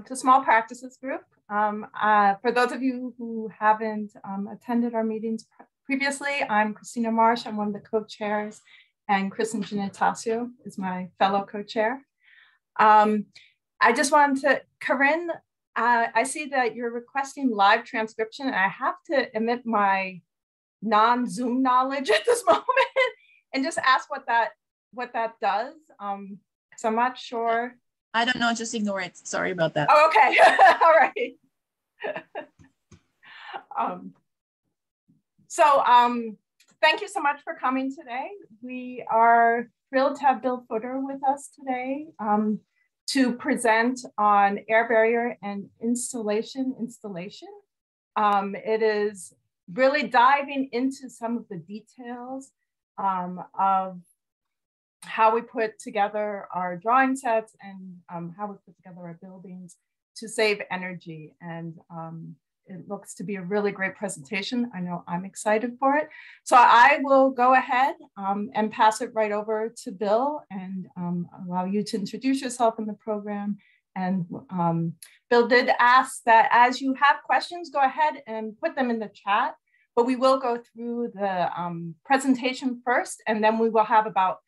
To Small Practices Group. For those of you who haven't attended our meetings previously, I'm Christina Marsh. I'm one of the co-chairs, and Kristen Giannatasio is my fellow co-chair. I just wanted to, Corinne, I see that you're requesting live transcription, and I have to admit my non-Zoom knowledge at this moment and just ask what that does. So I'm not sure. I don't know, just ignore it. Sorry about that. Oh, okay. All right. Thank you so much for coming today. We are thrilled to have Bill Footer with us today to present on air barrier and installation. It is really diving into some of the details of how we put together our drawing sets and how we put together our buildings to save energy. And it looks to be a really great presentation. I know I'm excited for it. So I will go ahead and pass it right over to Bill and allow you to introduce yourself in the program. And Bill did ask that as you have questions, go ahead and put them in the chat, but we will go through the presentation first, and then we will have about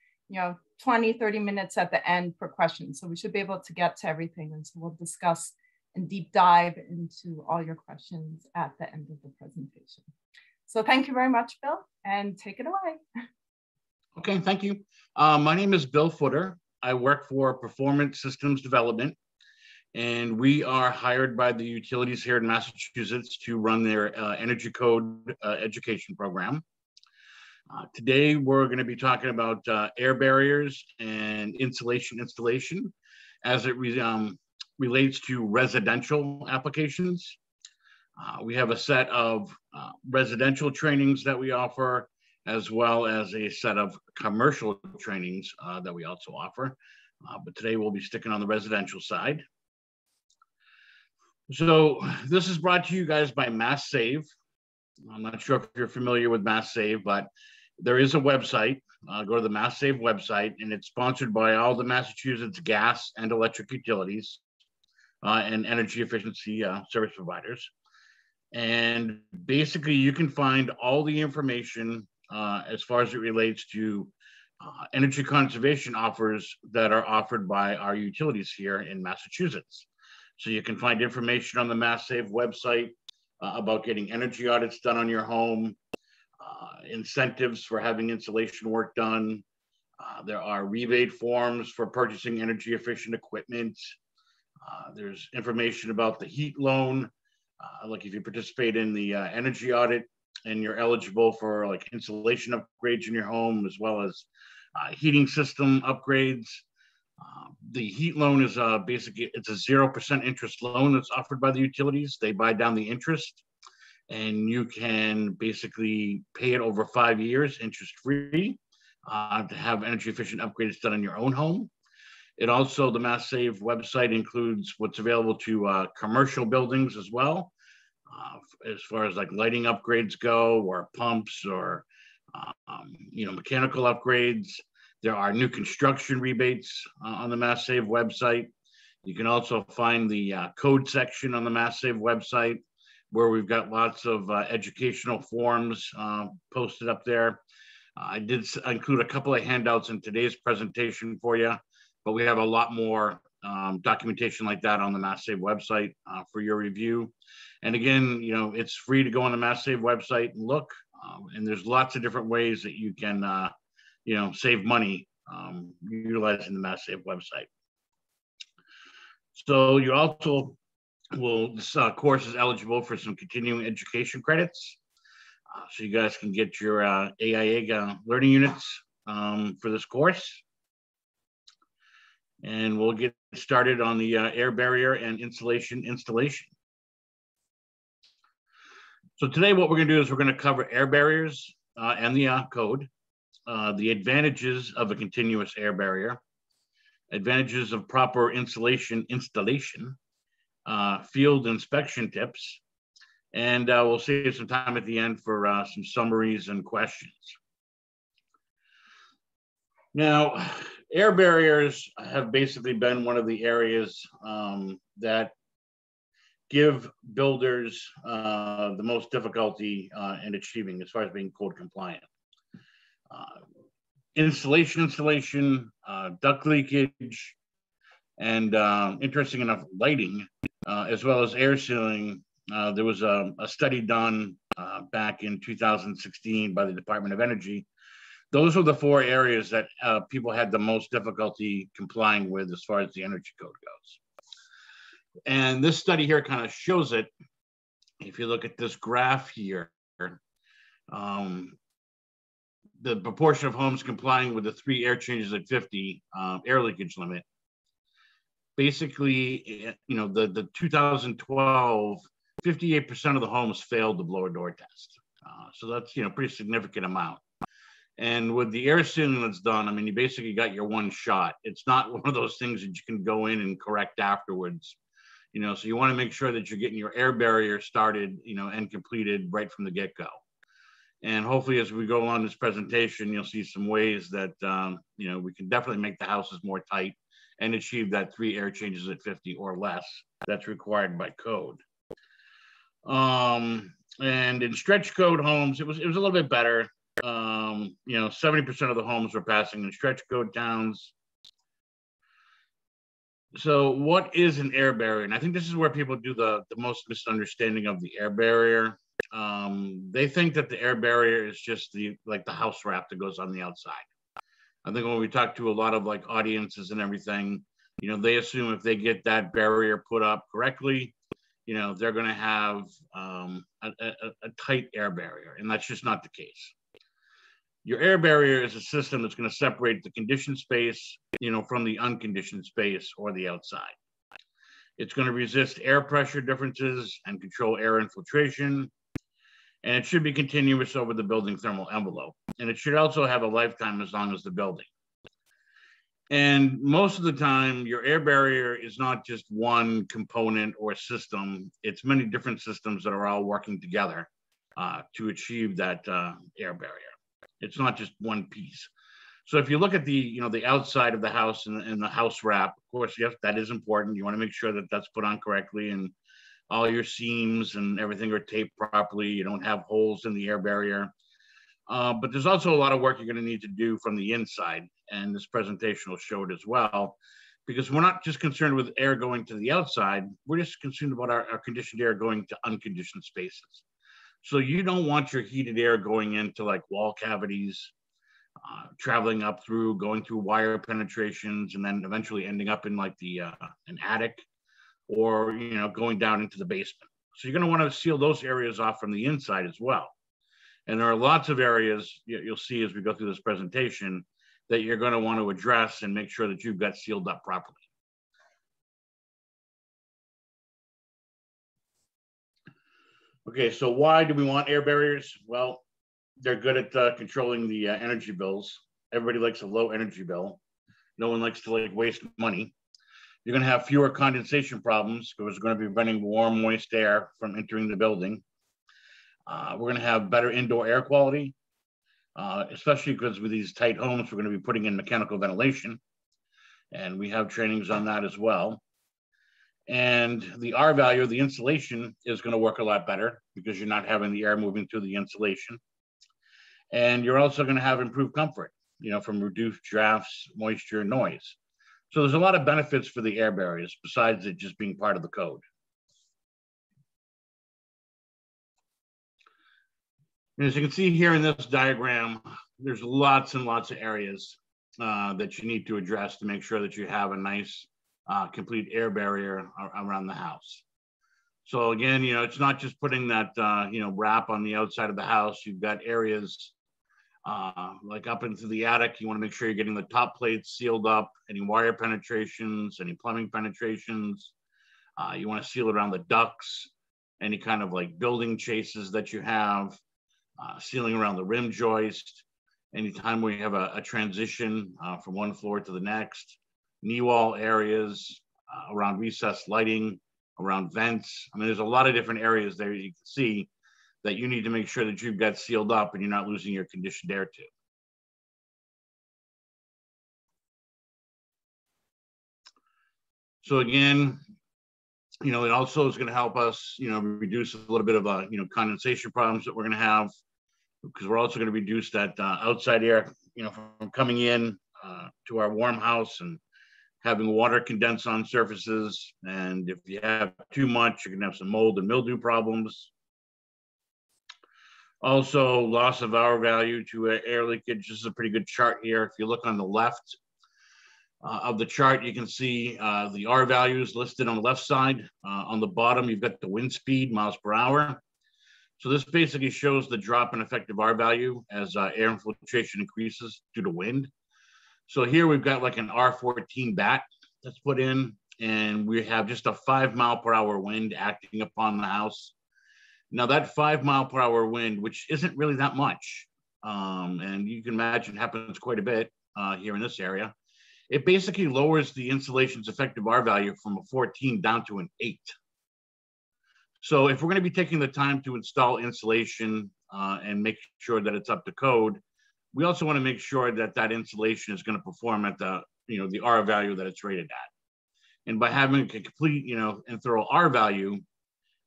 20, 30 minutes at the end for questions. So we should be able to get to everything. And so we'll discuss and deep dive into all your questions at the end of the presentation. So thank you very much, Bill, and take it away. Okay, thank you. My name is Bill Footer. I work for Performance Systems Development, and we are hired by the utilities here in Massachusetts to run their energy code education program. Today, we're going to be talking about air barriers and insulation installation as it relates to residential applications. We have a set of residential trainings that we offer, as well as a set of commercial trainings that we also offer. But today, we'll be sticking on the residential side. So this is brought to you guys by Mass Save. I'm not sure if you're familiar with Mass Save, but there is a website. Go to the Mass Save website, and it's sponsored by all the Massachusetts gas and electric utilities and energy efficiency service providers. And basically, you can find all the information as far as it relates to energy conservation offers that are offered by our utilities here in Massachusetts. So you can find information on the Mass Save website about getting energy audits done on your home, incentives for having insulation work done. There are rebate forms for purchasing energy efficient equipment. There's information about the heat loan. Like if you participate in the energy audit and you're eligible for like insulation upgrades in your home, as well as heating system upgrades. The heat loan is basically, it's a 0% interest loan that's offered by the utilities. They buy down the interest, and you can basically pay it over 5 years interest-free to have energy efficient upgrades done in your own home. It also, the Mass Save website includes what's available to commercial buildings as well, as far as like lighting upgrades go, or pumps, or mechanical upgrades. There are new construction rebates on the Mass Save website. You can also find the code section on the Mass Save website, where we've got lots of educational forms posted up there. I did include a couple of handouts in today's presentation for you, but we have a lot more documentation like that on the Mass Save website for your review. And again, it's free to go on the Mass Save website and look, and there's lots of different ways that you can save money utilizing the Mass Save website. So you also this course is eligible for some continuing education credits. So you guys can get your AIA learning units for this course. And we'll get started on the air barrier and insulation installation. So today what we're going to do is we're going to cover air barriers and the code, the advantages of a continuous air barrier, advantages of proper insulation installation, field inspection tips, and we'll save some time at the end for some summaries and questions. Now, Air barriers have basically been one of the areas that give builders the most difficulty in achieving as far as being code compliant. Installation, duct leakage, and interesting enough, lighting, as well as air sealing. There was a study done back in 2016 by the Department of Energy. Those were the 4 areas that people had the most difficulty complying with as far as the energy code goes. And this study here kind of shows it. If you look at this graph here, the proportion of homes complying with the 3 air changes at 50 air leakage limit. Basically, you know, the 2012, 58% of the homes failed the blower door test. So that's, you know, pretty significant amount. And with the air sealing that's done, I mean, you basically got your one shot. It's not one of those things that you can go in and correct afterwards. You know, so you want to make sure that you're getting your air barrier started, you know, and completed right from the get-go. And hopefully, as we go on this presentation, you'll see some ways that, you know, we can definitely make the houses more tight and achieve that 3 air changes at 50 or less that's required by code. And in stretch code homes, it was a little bit better. You know, 70% of the homes were passing in stretch code towns. So what is an air barrier? And I think this is where people do the most misunderstanding of the air barrier. They think that the air barrier is just the house wrap that goes on the outside. I think when we talk to a lot of like audiences and everything, you know, they assume if they get that barrier put up correctly, you know, they're going to have a tight air barrier, and that's just not the case. Your air barrier is a system that's going to separate the conditioned space, you know, from the unconditioned space or the outside. It's going to resist air pressure differences and control air infiltration. And it should be continuous over the building thermal envelope. And it should also have a lifetime as long as the building. And most of the time, your air barrier is not just one component or system. It's many different systems that are all working together to achieve that air barrier. It's not just one piece. So if you look at the, you know, the outside of the house and the house wrap, of course, yes, that is important. You want to make sure that that's put on correctly and all your seams and everything are taped properly. You don't have holes in the air barrier. But there's also a lot of work you're going to need to do from the inside. And this presentation will show it as well, because we're not just concerned with air going to the outside. We're just concerned about our conditioned air going to unconditioned spaces. So you don't want your heated air going into like wall cavities, traveling up through, going through wire penetrations, and then eventually ending up in like an attic, or, you know, going down into the basement. So you're going to want to seal those areas off from the inside as well. And there are lots of areas you'll see as we go through this presentation that you're going to want to address and make sure that you've got sealed up properly. Okay, so why do we want air barriers? Well, they're good at controlling the energy bills. Everybody likes a low energy bill. No one likes to like waste money. You're going to have fewer condensation problems because we're going to be preventing warm, moist air from entering the building. We're going to have better indoor air quality, especially because with these tight homes, we're going to be putting in mechanical ventilation. And we have trainings on that as well. And the R value, the insulation, is going to work a lot better because you're not having the air moving through the insulation. And you're also going to have improved comfort, you know, from reduced drafts, moisture, noise. So there's a lot of benefits for the air barriers besides it just being part of the code. And as you can see here in this diagram, there's lots and lots of areas that you need to address to make sure that you have a nice complete air barrier around the house. So again, you know, it's not just putting that, you know, wrap on the outside of the house. You've got areas like up into the attic. You want to make sure you're getting the top plates sealed up, any wire penetrations, any plumbing penetrations. You want to seal around the ducts, any kind of like building chases that you have, sealing around the rim joist, anytime we have a transition from one floor to the next, knee wall areas, around recessed lighting, around vents. I mean, there's a lot of different areas there you can see that you need to make sure that you've got sealed up and you're not losing your conditioned air to. So again, it also is going to help us, reduce a little bit of, condensation problems that we're going to have, because we're also going to reduce that outside air, from coming in to our warm house and having water condense on surfaces. And if you have too much, you're going to have some mold and mildew problems. Also, loss of R value to air leakage. This is a pretty good chart here. If you look on the left of the chart, you can see the R values listed on the left side. On the bottom, you've got the wind speed, miles per hour. So this basically shows the drop in effective R value as air infiltration increases due to wind. So here we've got like an R14 bat that's put in, and we have just a 5 mile per hour wind acting upon the house. Now that 5 mile per hour wind, which isn't really that much, and you can imagine happens quite a bit here in this area, it basically lowers the insulation's effective R value from a 14 down to an 8. So if we're going to be taking the time to install insulation and make sure that it's up to code, we also want to make sure that that insulation is going to perform at the, the R value that it's rated at. And by having a complete, and thorough R value,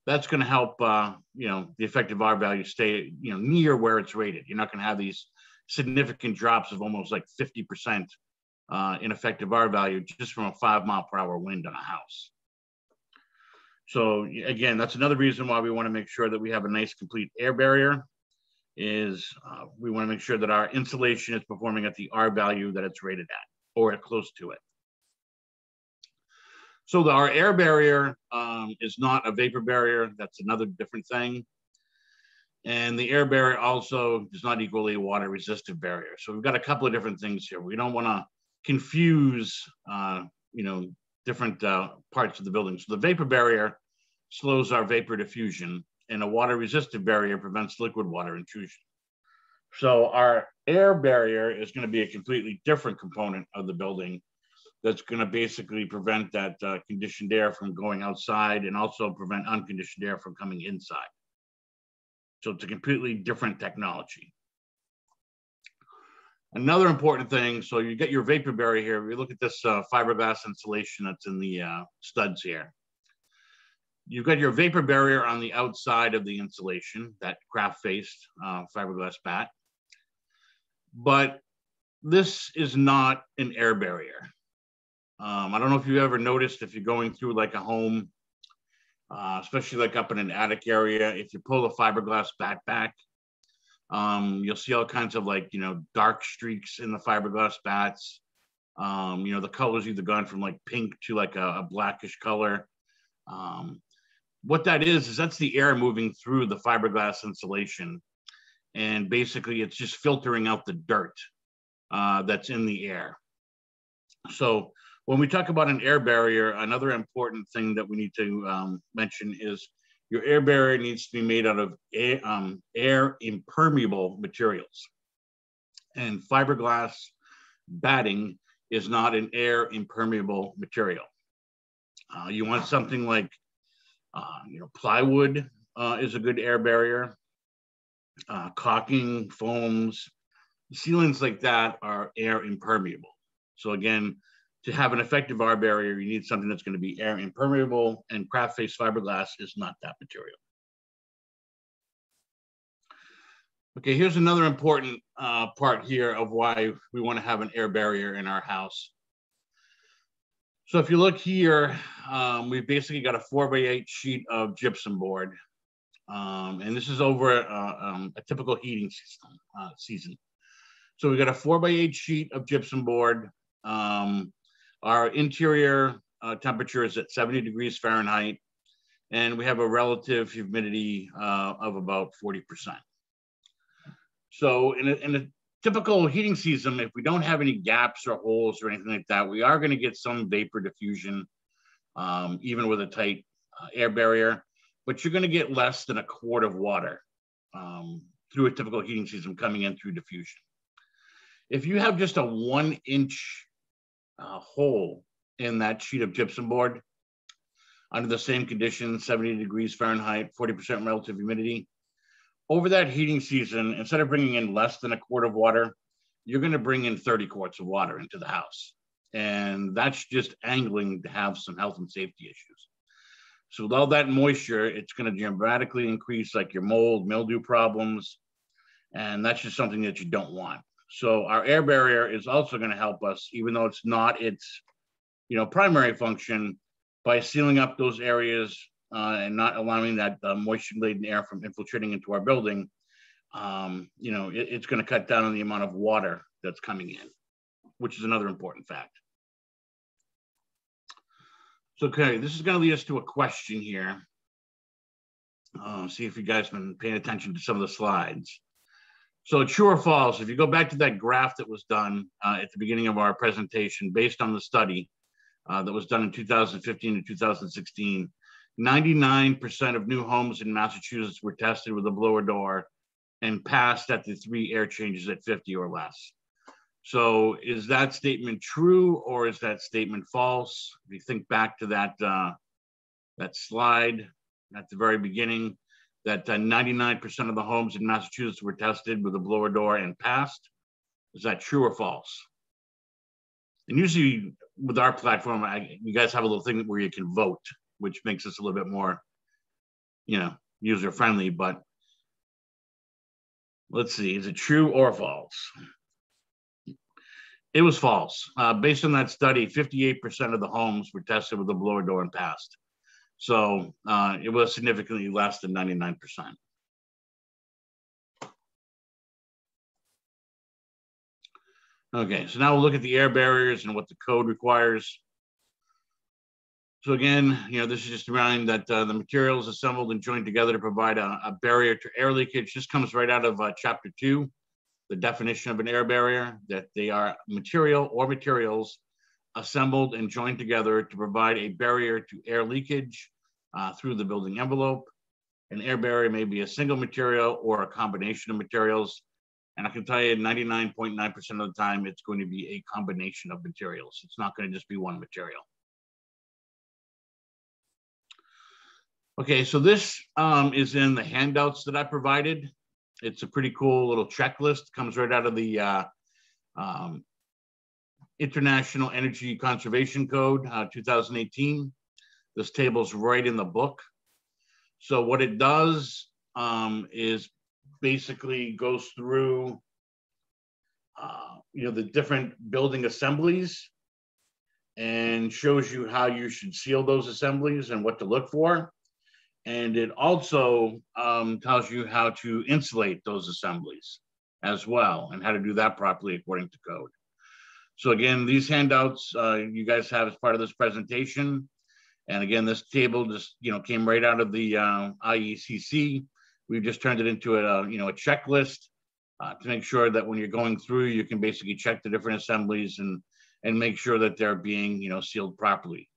that's going to help, the effective R value stay, near where it's rated. You're not going to have these significant drops of almost like 50% in effective R value just from a 5 mile per hour wind on a house. So again, that's another reason why we want to make sure that we have a nice complete air barrier. Is we want to make sure that our insulation is performing at the R value that it's rated at or close to it. So our air barrier is not a vapor barrier. That's another different thing. And the air barrier also is not equally a water resistive barrier. So we've got a couple of different things here. We don't want to confuse, different parts of the building. So the vapor barrier slows our vapor diffusion, and a water resistive barrier prevents liquid water intrusion. So our air barrier is going to be a completely different component of the building that's going to basically prevent that conditioned air from going outside and also prevent unconditioned air from coming inside. So it's a completely different technology. Another important thing, so you get your vapor barrier here. We look at this fiberglass insulation that's in the studs here. You've got your vapor barrier on the outside of the insulation, that craft-faced fiberglass bat. But this is not an air barrier. I don't know if you've ever noticed, if you're going through like a home, especially like up in an attic area, if you pull the fiberglass bat back, you'll see all kinds of like, dark streaks in the fiberglass bats. The color's either gone from like pink to like a blackish color. What that is that's the air moving through the fiberglass insulation. And basically it's just filtering out the dirt that's in the air. So when we talk about an air barrier, another important thing that we need to mention is your air barrier needs to be made out of air impermeable materials. And fiberglass batting is not an air impermeable material. You want something like, plywood is a good air barrier. Caulking, foams, sealants like that are air impermeable. So again, to have an effective R barrier, you need something that's going to be air impermeable, and craft-faced fiberglass is not that material. Okay, here's another important part here of why we want to have an air barrier in our house. So if you look here, we've basically got a 4x8 sheet of gypsum board. And this is over a typical heating system, season. So we've got a 4x8 sheet of gypsum board. Our interior temperature is at 70 degrees Fahrenheit, and we have a relative humidity of about 40%. So in a typical heating season, if we don't have any gaps or holes or anything like that, we are going to get some vapor diffusion, even with a tight air barrier, but you're going to get less than a quart of water through a typical heating season coming in through diffusion. If you have just a 1-inch hole in that sheet of gypsum board under the same conditions, 70 degrees Fahrenheit, 40% relative humidity, over that heating season, instead of bringing in less than a quart of water, you're going to bring in 30 quarts of water into the house. and that's just angling to have some health and safety issues. So with all that moisture, it's going to dramatically increase like your mold, mildew problems, and that's just something that you don't want. So our air barrier is also going to help us, even though it's not its primary function, by sealing up those areas and not allowing that moisture-laden air from infiltrating into our building. It's going to cut down on the amount of water that's coming in, which is another important fact. So, okay, this is going to lead us to a question here. See if you guys have been paying attention to some of the slides. So true or false, if you go back to that graph that was done at the beginning of our presentation based on the study that was done in 2015 to 2016, 99% of new homes in Massachusetts were tested with a blower door and passed at the 3 air changes at 50 or less. So is that statement true or is that statement false? If you think back to that slide at the very beginning, that 99% of the homes in Massachusetts were tested with a blower door and passed. Is that true or false? And usually with our platform, you guys have a little thing where you can vote, which makes us a little bit more, user-friendly, but let's see, is it true or false? It was false. Based on that study, 58% of the homes were tested with a blower door and passed. So it was significantly less than 99%. Okay, so now we'll look at the air barriers and what the code requires. So again, this is just reminding that the materials assembled and joined together to provide a barrier to air leakage. This comes right out of Chapter 2, the definition of an air barrier, that they are material or materials assembled and joined together to provide a barrier to air leakage through the building envelope. An air barrier may be a single material or a combination of materials. And I can tell you 99.9% of the time, it's going to be a combination of materials. It's not going to just be one material. Okay, so this is in the handouts that I provided. It's a pretty cool little checklist. It comes right out of the International Energy Conservation Code, 2018. This table's right in the book. So what it does is basically goes through the different building assemblies and shows you how you should seal those assemblies and what to look for. And it also tells you how to insulate those assemblies as well and how to do that properly according to code. So again, these handouts you guys have as part of this presentation. And again, this table just came right out of the IECC. We've just turned it into a a checklist to make sure that when you're going through, you can basically check the different assemblies and make sure that they're being sealed properly.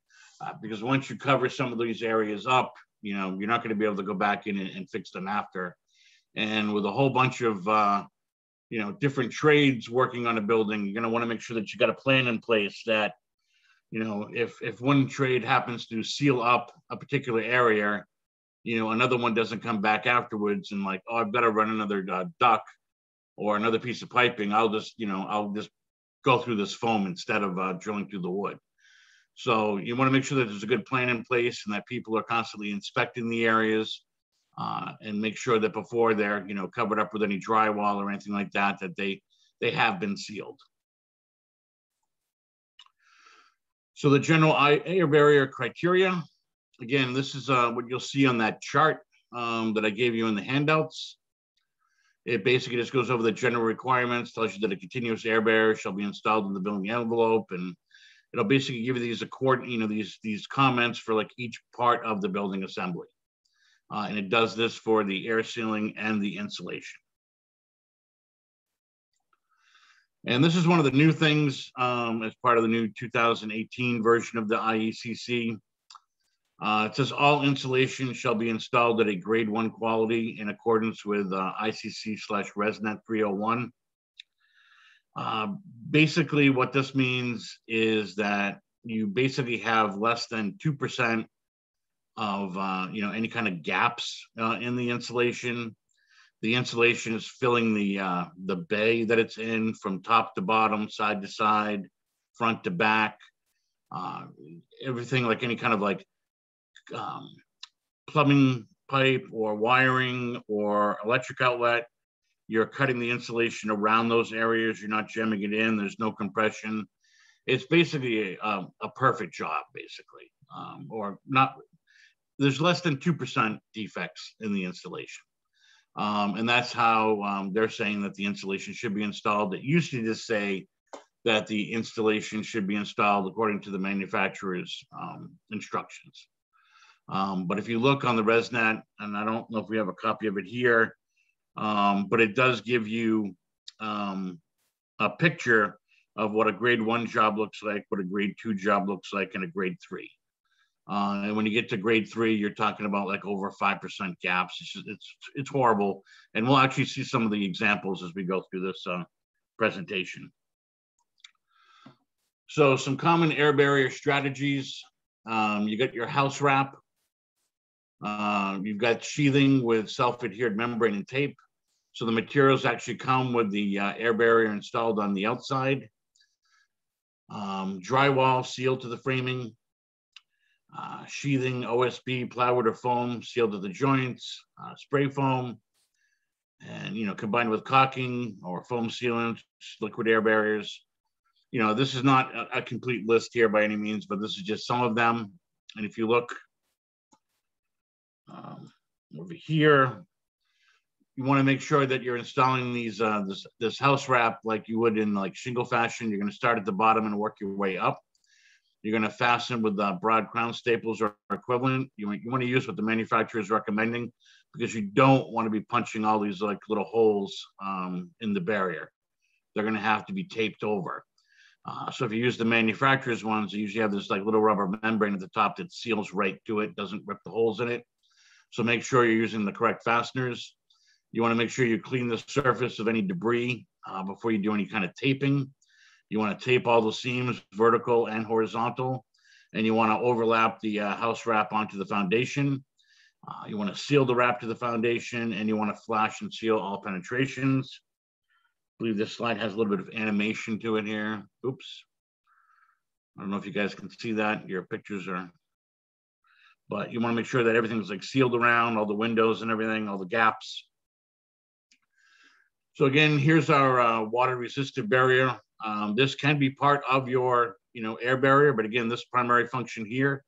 Because once you cover some of these areas up, you're not going to be able to go back in and fix them after. And with a whole bunch of different trades working on a building, you're going to want to make sure that you got a plan in place that if one trade happens to seal up a particular area, another one doesn't come back afterwards and like, oh, I've got to run another duct or another piece of piping. I'll just go through this foam instead of drilling through the wood. So you want to make sure that there's a good plan in place and that people are constantly inspecting the areas and make sure that before they're covered up with any drywall or anything like that, that they have been sealed. So the general air barrier criteria, again, this is what you'll see on that chart that I gave you in the handouts. It basically just goes over the general requirements, tells you that a continuous air barrier shall be installed in the building envelope, and it'll basically give you these comments for like each part of the building assembly. And it does this for the air sealing and the insulation. And this is one of the new things as part of the new 2018 version of the IECC. It says all insulation shall be installed at a grade 1 quality in accordance with ICC/ResNet 301. Basically what this means is that you basically have less than 2% of any kind of gaps in the insulation. The insulation is filling the bay that it's in from top to bottom, side to side. front to back, everything like any kind of like plumbing pipe or wiring or electric outlet. You're cutting the insulation around those areas. You're not jamming it in. There's no compression. It's basically a perfect job, basically, or not. There's less than 2% defects in the installation. And that's how they're saying that the insulation should be installed. It used to just say that the installation should be installed according to the manufacturer's instructions. But if you look on the ResNet, and I don't know if we have a copy of it here, but it does give you a picture of what a grade 1 job looks like, what a grade 2 job looks like, and a grade 3. And when you get to grade 3, you're talking about like over 5% gaps. It's horrible. And we'll actually see some of the examples as we go through this presentation. So some common air barrier strategies. You got your house wrap. You've got sheathing with self-adhered membrane and tape. So the materials actually come with the air barrier installed on the outside. Drywall sealed to the framing. Sheathing, OSB, plywood, or foam sealed to the joints. Spray foam, and combined with caulking or foam sealant, liquid air barriers. This is not a complete list here by any means, but this is just some of them. And if you look over here, you want to make sure that you're installing these this house wrap like you would in like shingle fashion. You're going to start at the bottom and work your way up. You're going to fasten with broad crown staples or equivalent. You want to use what the manufacturer is recommending, because you don't want to be punching all these like little holes in the barrier. They're going to have to be taped over. So if you use the manufacturer's ones, they usually have this like little rubber membrane at the top that seals right to it, doesn't rip the holes in it. So make sure you're using the correct fasteners. You want to make sure you clean the surface of any debris before you do any kind of taping. You want to tape all the seams, vertical and horizontal, and you want to overlap the house wrap onto the foundation. You want to seal the wrap to the foundation, and you want to flash and seal all penetrations. I believe this slide has a little bit of animation to it here. Oops. I don't know if you guys can see that. Your pictures are, but you want to make sure that everything's like sealed around, all the windows and everything, all the gaps. So again, here's our water resistant barrier. This can be part of your air barrier, but again, this primary function here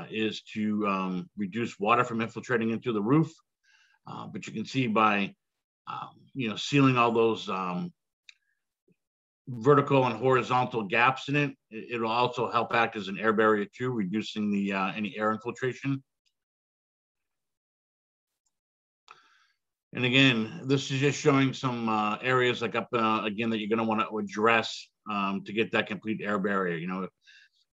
is to reduce water from infiltrating into the roof. But you can see by sealing all those vertical and horizontal gaps in it, it'll also help act as an air barrier too, reducing the any air infiltration. And again, this is just showing some areas like up again that you're going to want to address to get that complete air barrier. You're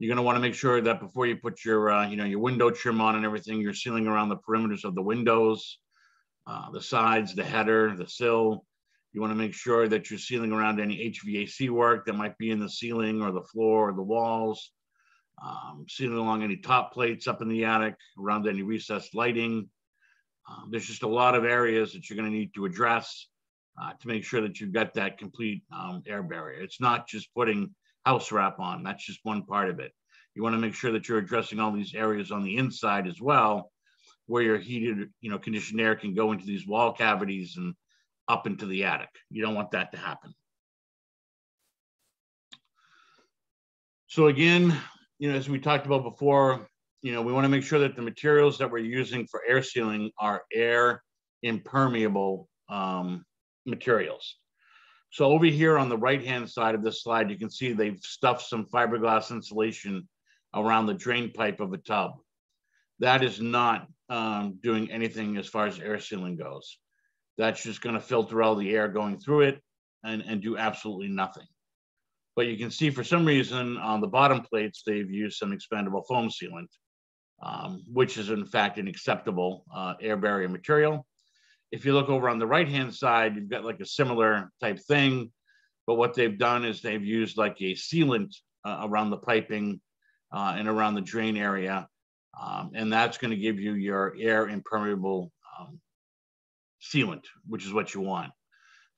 going to want to make sure that before you put your your window trim on and everything, you're sealing around the perimeters of the windows, the sides, the header, the sill. You want to make sure that you're sealing around any HVAC work that might be in the ceiling or the floor or the walls, sealing along any top plates up in the attic, around any recessed lighting. There's just a lot of areas that you're going to need to address to make sure that you've got that complete air barrier. It's not just putting house wrap on. That's just one part of it. You want to make sure that you're addressing all these areas on the inside as well, where your heated, conditioned air can go into these wall cavities and up into the attic. You don't want that to happen. So again, as we talked about before, we want to make sure that the materials that we're using for air sealing are air impermeable materials. So over here on the right-hand side of this slide, you can see they've stuffed some fiberglass insulation around the drain pipe of a tub. That is not doing anything as far as air sealing goes. That's just going to filter all the air going through it and do absolutely nothing. But you can see for some reason on the bottom plates, they've used some expandable foam sealant, which is in fact an acceptable air barrier material. If you look over on the right-hand side, you've got like a similar type thing, but what they've done is they've used like a sealant around the piping and around the drain area, and that's going to give you your air impermeable sealant, which is what you want.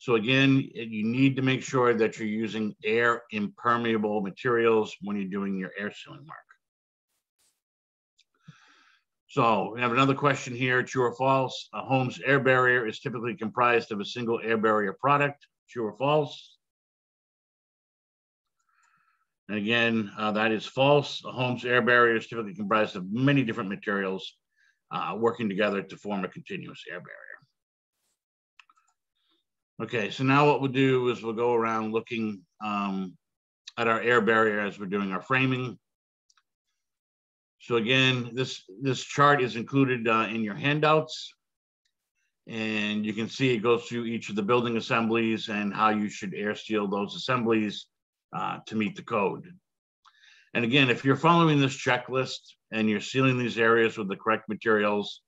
So again, you need to make sure that you're using air impermeable materials when you're doing your air sealing work. So we have another question here, true or false? A home's air barrier is typically comprised of a single air barrier product, true or false? And again, that is false. A home's air barrier is typically comprised of many different materials working together to form a continuous air barrier. Okay, so now what we'll do is we'll go around looking at our air barrier as we're doing our framing. So again, this chart is included in your handouts, and you can see it goes through each of the building assemblies and how you should air seal those assemblies to meet the code. And again, if you're following this checklist and you're sealing these areas with the correct materials,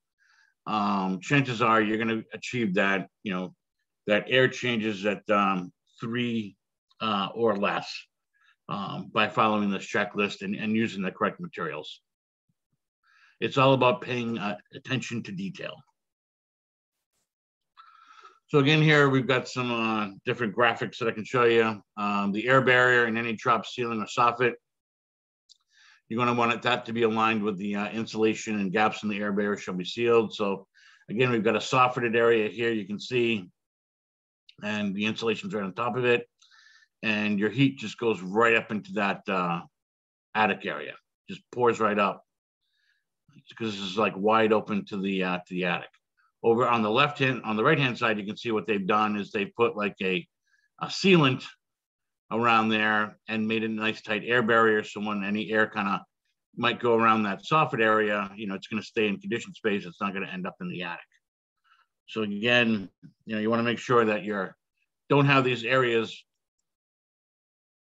chances are you're going to achieve that, that air changes at 3 or less by following this checklist and using the correct materials. It's all about paying attention to detail. So again, here we've got some different graphics that I can show you. The air barrier in any drop ceiling or soffit, you're going to want that to be aligned with the insulation, and gaps in the air barrier shall be sealed. So again, we've got a soffited area here, you can see, and the insulation's right on top of it. And your heat just goes right up into that attic area, just pours right up, because this is like wide open to the attic. Over on the right hand side, you can see what they've done is they've put like a sealant around there and made a nice tight air barrier. So when any air kind of might go around that soffit area, it's going to stay in conditioned space. It's not going to end up in the attic. So again, you want to make sure that don't have these areas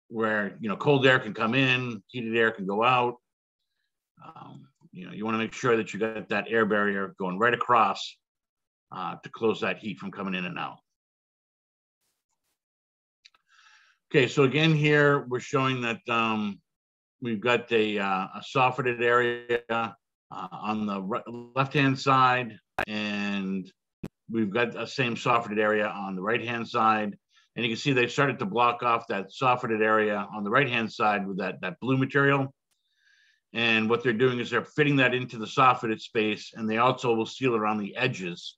where, cold air can come in, heated air can go out. You want to make sure that you got that air barrier going right across to close that heat from coming in and out. Okay, so again here we're showing that we've got a soffited area on the left-hand side, and we've got the same soffited area on the right-hand side. And you can see they've started to block off that soffited area on the right-hand side with that blue material. And what they're doing is they're fitting that into the soffited space, and they also will seal around the edges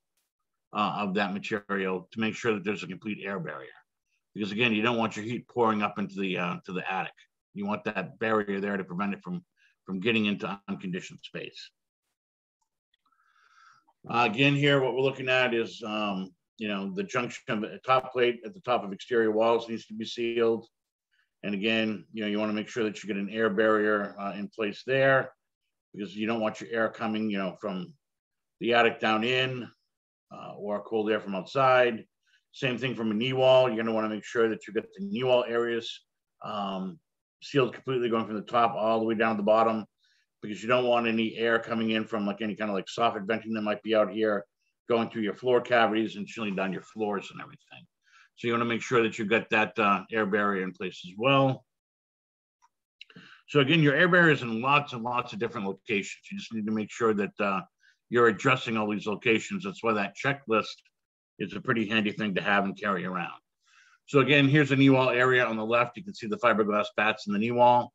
of that material to make sure that there's a complete air barrier. Because again, you don't want your heat pouring up into the attic. You want that barrier there to prevent it from getting into unconditioned space. Again, here what we're looking at is the junction of the top plate at the top of exterior walls needs to be sealed. And again, you want to make sure that you get an air barrier in place there, because you don't want your air coming, from the attic down in or cold air from outside. Same thing from a knee wall. You're going to want to make sure that you get the knee wall areas sealed completely, going from the top all the way down to the bottom, because you don't want any air coming in from like any kind of like soffit venting that might be out here, going through your floor cavities and chilling down your floors and everything. So you want to make sure that you've got that air barrier in place as well. So again, your air barrier is in lots and lots of different locations. You just need to make sure that you're addressing all these locations. That's why that checklist is a pretty handy thing to have and carry around. So again, here's a knee wall area on the left. You can see the fiberglass bats in the knee wall.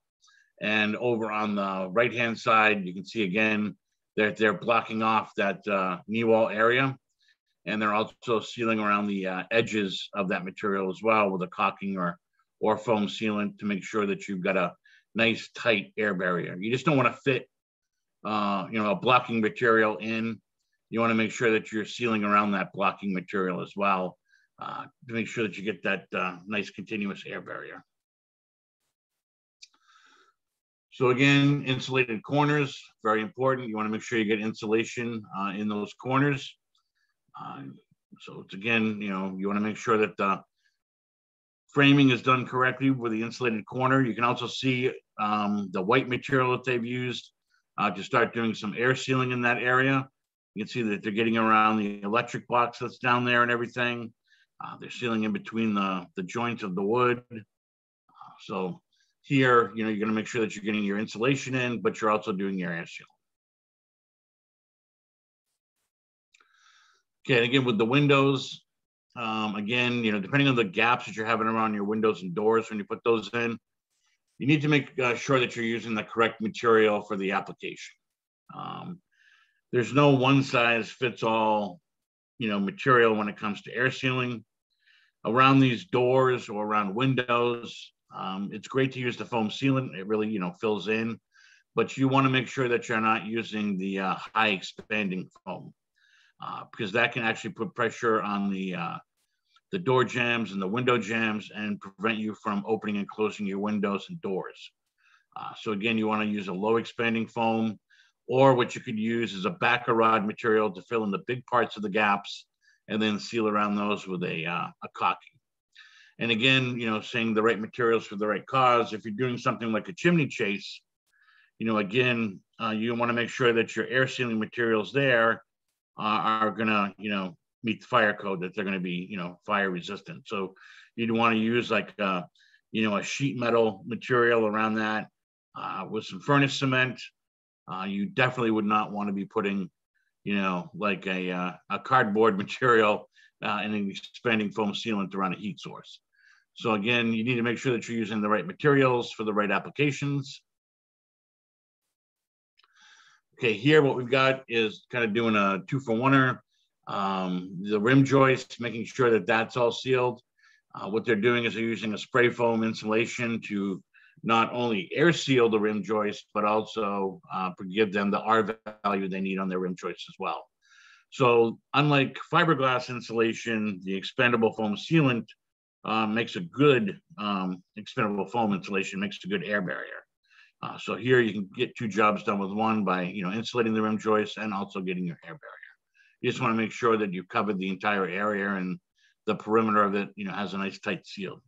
And over on the right-hand side, you can see again that they're blocking off that knee wall area. And they're also sealing around the edges of that material as well with a caulking or foam sealant to make sure that you've got a nice tight air barrier. You just don't want to fit, a blocking material in. You want to make sure that you're sealing around that blocking material as well to make sure that you get that nice continuous air barrier. So again, insulated corners, very important. You want to make sure you get insulation in those corners. So it's again, you want to make sure that the framing is done correctly with the insulated corner. You can also see the white material that they've used to start doing some air sealing in that area. You can see that they're getting around the electric box that's down there and everything. They're sealing in between the joints of the wood. So here, you're going to make sure that you're getting your insulation in, but you're also doing your air seal. Okay, and again, with the windows, again, depending on the gaps that you're having around your windows and doors when you put those in, you need to make sure that you're using the correct material for the application. There's no one size fits all, material when it comes to air sealing. Around these doors or around windows, it's great to use the foam sealant. It really, fills in, but you want to make sure that you're not using the high expanding foam because that can actually put pressure on the door jambs and the window jambs and prevent you from opening and closing your windows and doors. So again, you want to use a low expanding foam, or what you could use is a backer rod material to fill in the big parts of the gaps and then seal around those with a caulking. And again, saying the right materials for the right cause. If you're doing something like a chimney chase, again, you want to make sure that your air sealing materials there are going to, meet the fire code, that they're going to be, fire resistant. So you'd want to use like, a sheet metal material around that with some furnace cement. You definitely would not want to be putting, like a cardboard material and an expanding foam sealant around a heat source. So again, you need to make sure that you're using the right materials for the right applications. Okay, here what we've got is kind of doing a 2-for-1er. The rim joist, making sure that that's all sealed. What they're doing is they're using a spray foam insulation to not only air seal the rim joist, but also give them the R value they need on their rim joist as well. So unlike fiberglass insulation, the expandable foam sealant makes a good expandable foam insulation, makes a good air barrier. So here you can get 2 jobs done with one by insulating the rim joist and also getting your air barrier. You just want to make sure that you've covered the entire area and the perimeter of it, has a nice tight seal.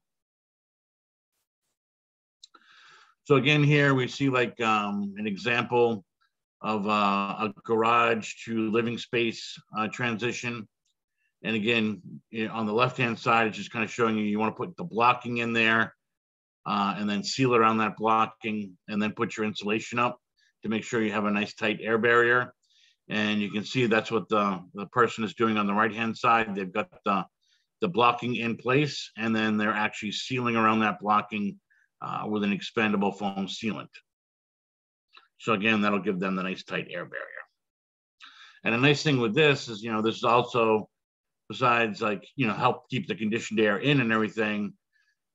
So again, here we see like an example of a garage to living space transition. And again, on the left-hand side, it's just kind of showing you want to put the blocking in there and then seal around that blocking and then put your insulation up to make sure you have a nice tight air barrier. And you can see that's what the person is doing on the right-hand side. They've got the blocking in place, and then they're actually sealing around that blocking with an expandable foam sealant. So again, that'll give them the nice tight air barrier. And a nice thing with this is, this is also, besides like, help keep the conditioned air in and everything,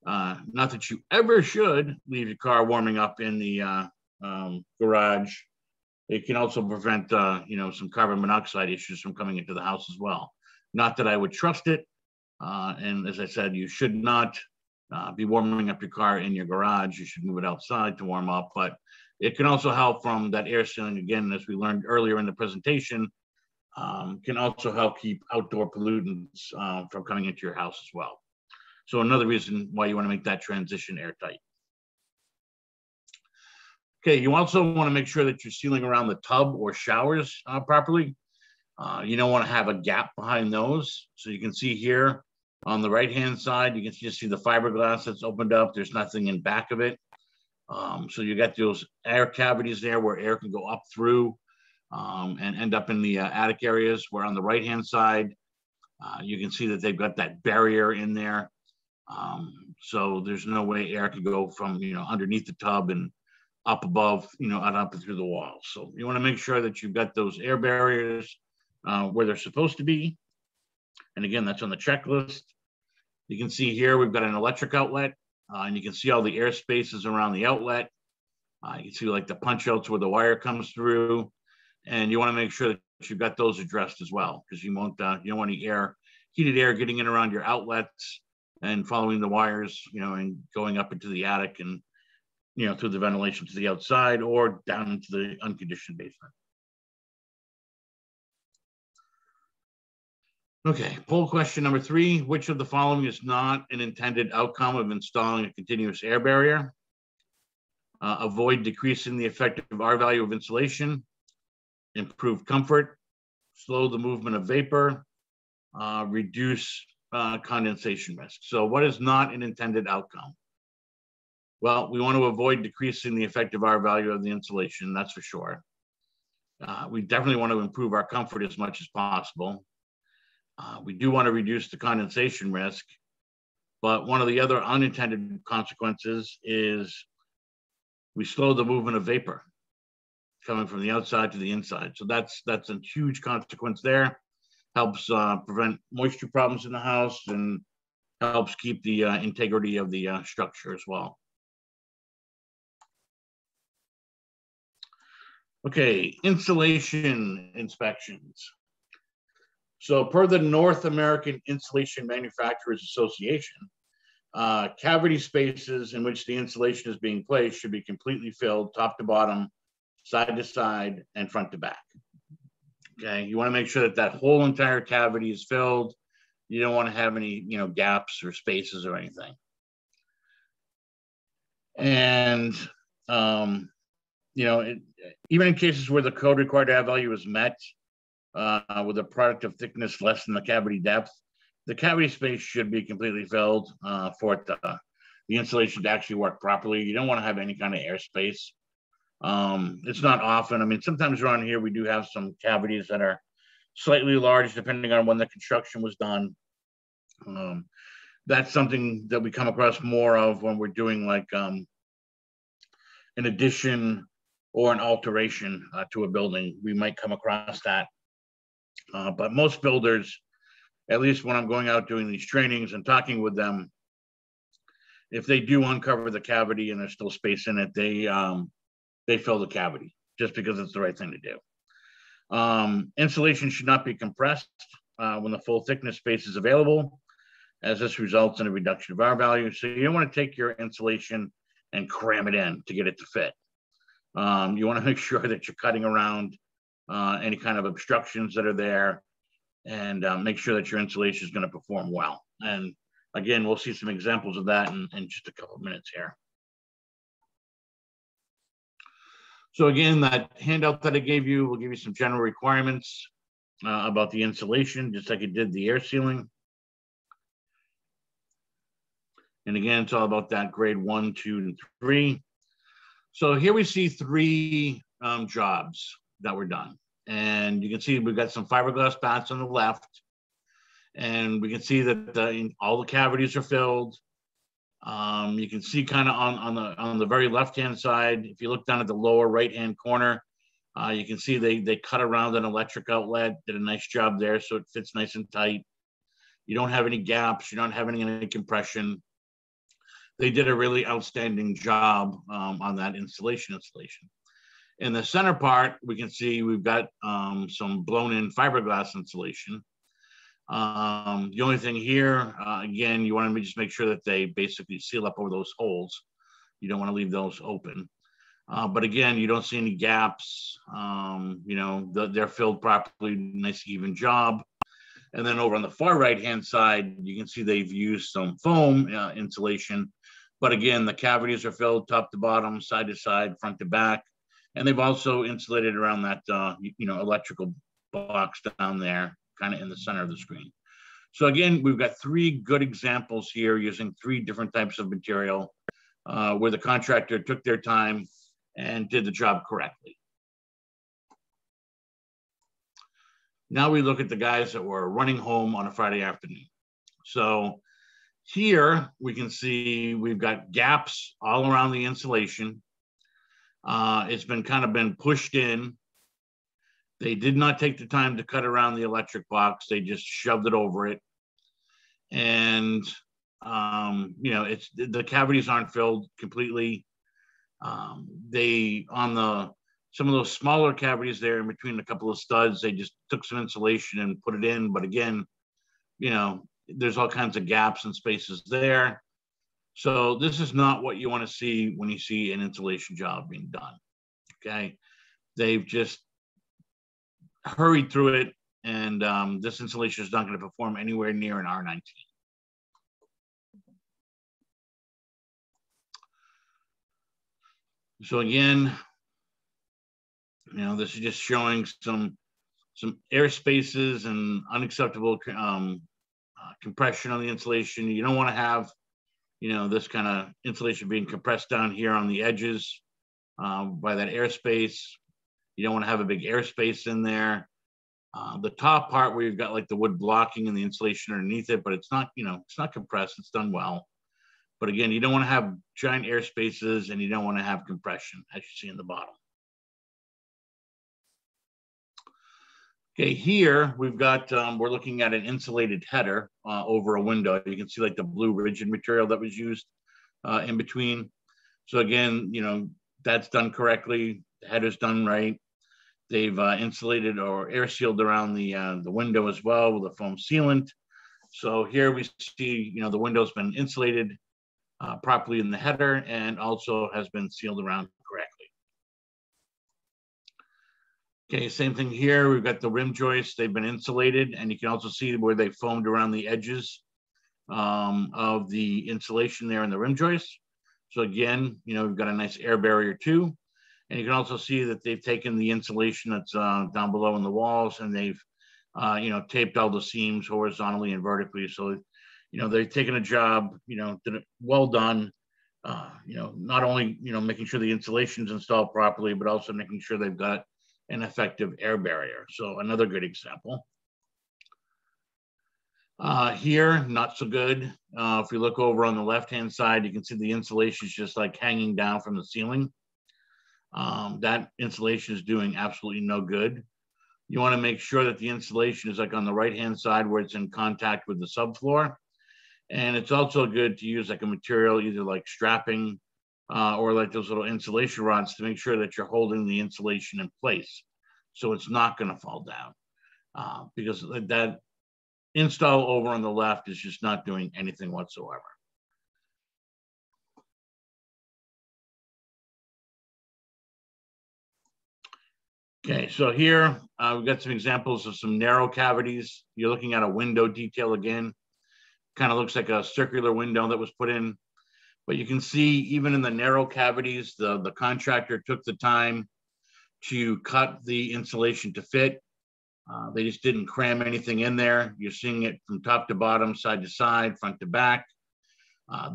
not that you ever should leave your car warming up in the garage. It can also prevent, some carbon monoxide issues from coming into the house as well. Not that I would trust it. And as I said, you should not be warming up your car in your garage. You should move it outside to warm up. But it can also help from that air sealing, again, as we learned earlier in the presentation, can also help keep outdoor pollutants from coming into your house as well. So another reason why you want to make that transition airtight. Okay, you also want to make sure that you're sealing around the tub or showers properly. You don't want to have a gap behind those. So you can see here on the right-hand side, you can just see the fiberglass that's opened up. There's nothing in back of it. So you got those air cavities there where air can go up through and end up in the attic areas, where on the right-hand side, you can see that they've got that barrier in there. So there's no way air can go from, underneath the tub and up above, and up through the walls. So you want to make sure that you've got those air barriers where they're supposed to be. And again, that's on the checklist. You can see here, we've got an electric outlet and you can see all the air spaces around the outlet. You can see like the punch outs where the wire comes through, and you want to make sure that you've got those addressed as well, because you don't want any heated air getting in around your outlets and following the wires, and going up into the attic and, through the ventilation to the outside or down into the unconditioned basement. Okay, poll question number 3, which of the following is not an intended outcome of installing a continuous air barrier? Avoid decreasing the effective R value of insulation, improve comfort, slow the movement of vapor, reduce condensation risk. So what is not an intended outcome? Well, we want to avoid decreasing the effective R value of the insulation, that's for sure. We definitely want to improve our comfort as much as possible. We do want to reduce the condensation risk, but one of the other unintended consequences is we slow the movement of vapor coming from the outside to the inside. So that's a huge consequence there. Helps prevent moisture problems in the house and helps keep the integrity of the structure as well. Okay, insulation inspections. So per the North American Insulation Manufacturers Association, cavity spaces in which the insulation is being placed should be completely filled top to bottom, side to side, and front to back. Okay, you want to make sure that that whole entire cavity is filled. You don't want to have any, gaps or spaces or anything. And, even in cases where the code required add value is met with a product of thickness less than the cavity depth, the cavity space should be completely filled for the insulation to actually work properly. You don't want to have any kind of airspace. It's not often. I mean, sometimes around here we do have some cavities that are slightly large depending on when the construction was done. That's something that we come across more of when we're doing like an addition or an alteration to a building. We might come across that. But most builders, at least when I'm going out doing these trainings and talking with them, if they do uncover the cavity and there's still space in it, they fill the cavity just because it's the right thing to do. Insulation should not be compressed when the full thickness space is available, as this results in a reduction of R value. So you don't want to take your insulation and cram it in to get it to fit. You want to make sure that you're cutting around any kind of obstructions that are there, and make sure that your insulation is going to perform well. And again, we'll see some examples of that in just a couple of minutes here. So again, that handout that I gave you will give you some general requirements about the insulation, just like it did the air sealing. And again, it's all about that grade 1, 2, and 3. So here we see 3 jobs that were done. And you can see we've got some fiberglass bats on the left. And we can see that all the cavities are filled. You can see kind of on the very left-hand side, if you look down at the lower right-hand corner, you can see they cut around an electric outlet, did a nice job there, so it fits nice and tight. You don't have any gaps, you don't have any compression. They did a really outstanding job on that installation. In the center part, we can see we've got some blown-in fiberglass insulation. The only thing here, again, you want to just make sure that they basically seal up over those holes. You don't want to leave those open. But again, you don't see any gaps. They're filled properly, nice even job. And then over on the far right-hand side, you can see they've used some foam insulation. But again, the cavities are filled top to bottom, side to side, front to back. And they've also insulated around that, electrical box down there, kind of in the center of the screen. So again, we've got 3 good examples here using 3 different types of material where the contractor took their time and did the job correctly. Now we look at the guys that were running home on a Friday afternoon. So here we can see we've got gaps all around the insulation. It's been pushed in. They did not take the time to cut around the electric box. They just shoved it over it. And, the cavities aren't filled completely. Some of those smaller cavities there in between a couple of studs, they just took some insulation and put it in. But again, there's all kinds of gaps and spaces there. So this is not what you want to see when you see an insulation job being done, okay? They've just hurried through it, and this insulation is not going to perform anywhere near an R19. So again, this is just showing some air spaces and unacceptable compression on the insulation. You don't want to have, this kind of insulation being compressed down here on the edges by that airspace. You don't want to have a big airspace in there. The top part where you've got like the wood blocking and the insulation underneath it, but it's not, it's not compressed, it's done well. But again, you don't want to have giant air spaces and you don't want to have compression, as you see in the bottom. Okay, here we've got, we're looking at an insulated header over a window. You can see like the blue rigid material that was used in between. So again, that's done correctly. The header's done right. They've insulated or air sealed around the window as well with a foam sealant. So here we see, the window's been insulated properly in the header and also has been sealed around correctly. Okay, same thing here. We've got the rim joists. They've been insulated, and you can also see where they foamed around the edges of the insulation there in the rim joists. So again, we've got a nice air barrier too. And you can also see that they've taken the insulation that's down below in the walls and they've, taped all the seams horizontally and vertically. So, they've taken a job, did it well done. Not only, making sure the insulation's installed properly, but also making sure they've got an effective air barrier. So another good example. Here, not so good. If you look over on the left-hand side, you can see the insulation is just like hanging down from the ceiling. That insulation is doing absolutely no good. You want to make sure that the insulation is like on the right-hand side where it's in contact with the subfloor. And it's also good to use like a material, either like strapping or like those little insulation rods to make sure that you're holding the insulation in place. So it's not going to fall down because that install over on the left is just not doing anything whatsoever. Okay, so here we've got some examples of some narrow cavities. You're looking at a window detail again. Kind of looks like a circular window that was put in. But you can see even in the narrow cavities, the contractor took the time to cut the insulation to fit. They just didn't cram anything in there. You're seeing it from top to bottom, side to side, front to back.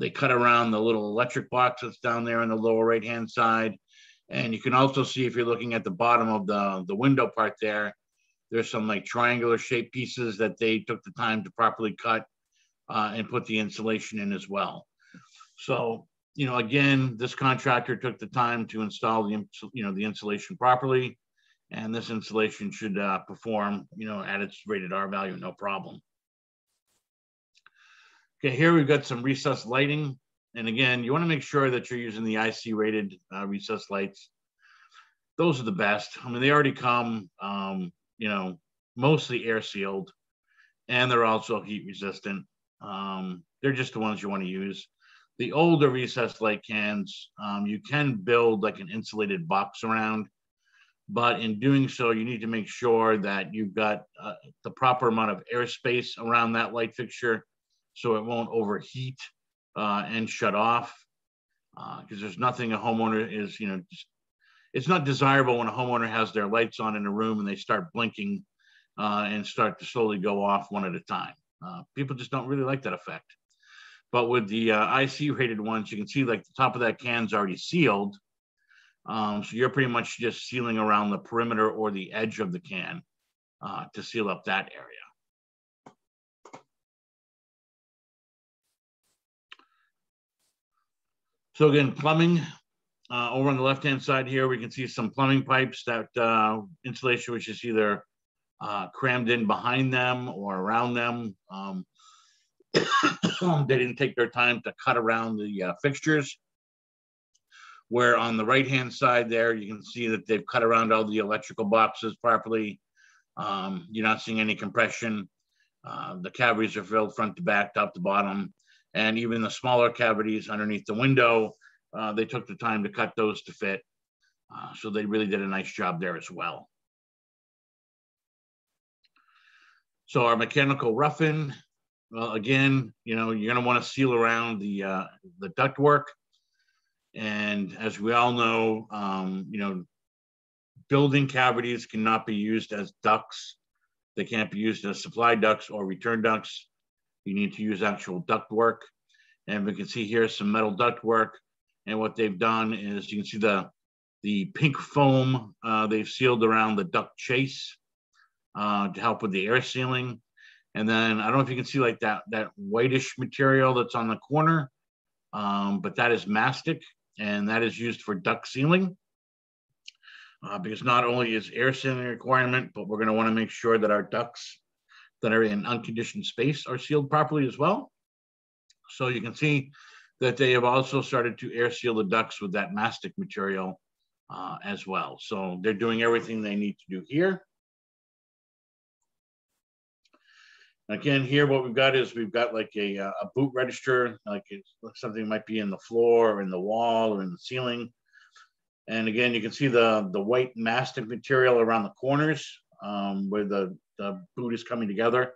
They cut around the little electric box that's down there on the lower right-hand side. And you can also see, if you're looking at the bottom of the window part there, there's some like triangular shaped pieces that they took the time to properly cut and put the insulation in as well. So, again, this contractor took the time to install the insulation properly, and this insulation should perform, at its rated R value, no problem. Okay, here we've got some recessed lighting. And again, you want to make sure that you're using the IC rated recessed lights. Those are the best. I mean, they already come, mostly air sealed, and they're also heat resistant. They're just the ones you want to use. The older recessed light cans, you can build like an insulated box around, but in doing so, you need to make sure that you've got the proper amount of airspace around that light fixture so it won't overheat and shut off, because there's nothing a homeowner is, it's not desirable when a homeowner has their lights on in a room and they start blinking and start to slowly go off one at a time. People just don't really like that effect. But with the IC rated ones, you can see like the top of that can's already sealed. So you're pretty much just sealing around the perimeter or the edge of the can to seal up that area. So again, plumbing, over on the left-hand side here, we can see some plumbing pipes that insulation which is either crammed in behind them or around them. They didn't take their time to cut around the fixtures. Where on the right-hand side there, you can see that they've cut around all the electrical boxes properly. You're not seeing any compression. The cavities are filled front to back, top to bottom. And even the smaller cavities underneath the window, they took the time to cut those to fit. So they really did a nice job there as well. So our mechanical roughing, well, again, you're going to want to seal around the ductwork. And as we all know, building cavities cannot be used as ducts. They can't be used as supply ducts or return ducts. You need to use actual ductwork. And we can see here some metal ductwork. And what they've done is you can see the pink foam they've sealed around the duct chase. to help with the air sealing. And then I don't know if you can see like that whitish material that's on the corner, but that is mastic, and that is used for duct sealing. Because not only is air sealing a requirement, but we're going to want to make sure that our ducts that are in unconditioned space are sealed properly as well. So you can see that they have also started to air seal the ducts with that mastic material as well. So they're doing everything they need to do here. Again, here what we've got is we've got like a boot register, like something might be in the floor or in the wall or in the ceiling. And again, you can see the white mastic material around the corners where the boot is coming together.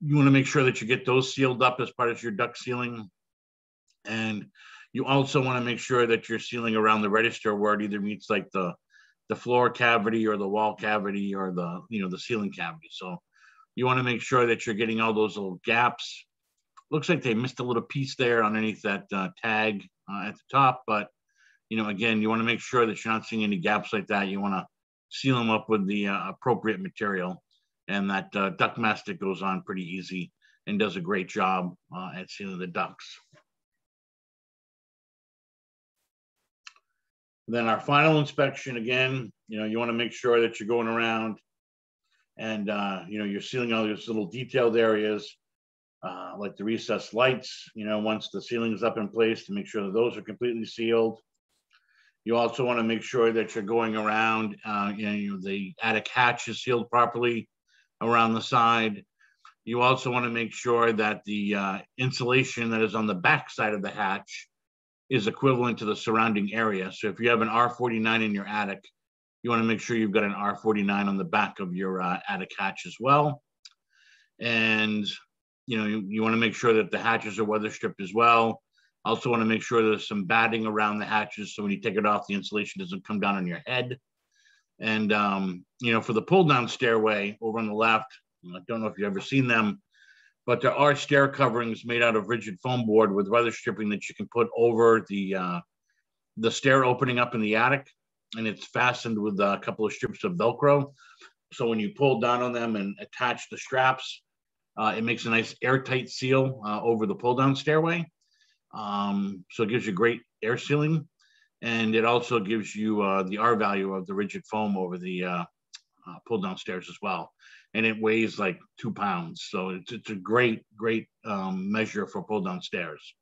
You want to make sure that you get those sealed up as part of your duct sealing. And you also want to make sure that you're sealing around the register where it either meets like the floor cavity or the wall cavity or the ceiling cavity. So you want to make sure that you're getting all those little gaps. Looks like they missed a little piece there underneath that tag at the top, but again, you want to make sure that you're not seeing any gaps like that. You want to seal them up with the appropriate material, and that duct mastic goes on pretty easy and does a great job at sealing the ducts. Then our final inspection, again, you want to make sure that you're going around and you're sealing all those little detailed areas like the recessed lights, once the ceiling is up in place, to make sure that those are completely sealed. You also want to make sure that you're going around, the attic hatch is sealed properly around the side. You also want to make sure that the insulation that is on the back side of the hatch is equivalent to the surrounding area. So if you have an R49 in your attic, you want to make sure you've got an R49 on the back of your attic hatch as well. And you want to make sure that the hatches are weather stripped as well. Also want to make sure there's some batting around the hatches so when you take it off, the insulation doesn't come down on your head. And, for the pull down stairway over on the left, I don't know if you've ever seen them, but there are stair coverings made out of rigid foam board with weather stripping that you can put over the stair opening up in the attic. And it's fastened with a couple of strips of Velcro. So when you pull down on them and attach the straps, it makes a nice airtight seal over the pull down stairway. So it gives you great air sealing, and it also gives you the R value of the rigid foam over the pull down stairs as well. And it weighs like 2 pounds. So it's a great measure for pull down stairs.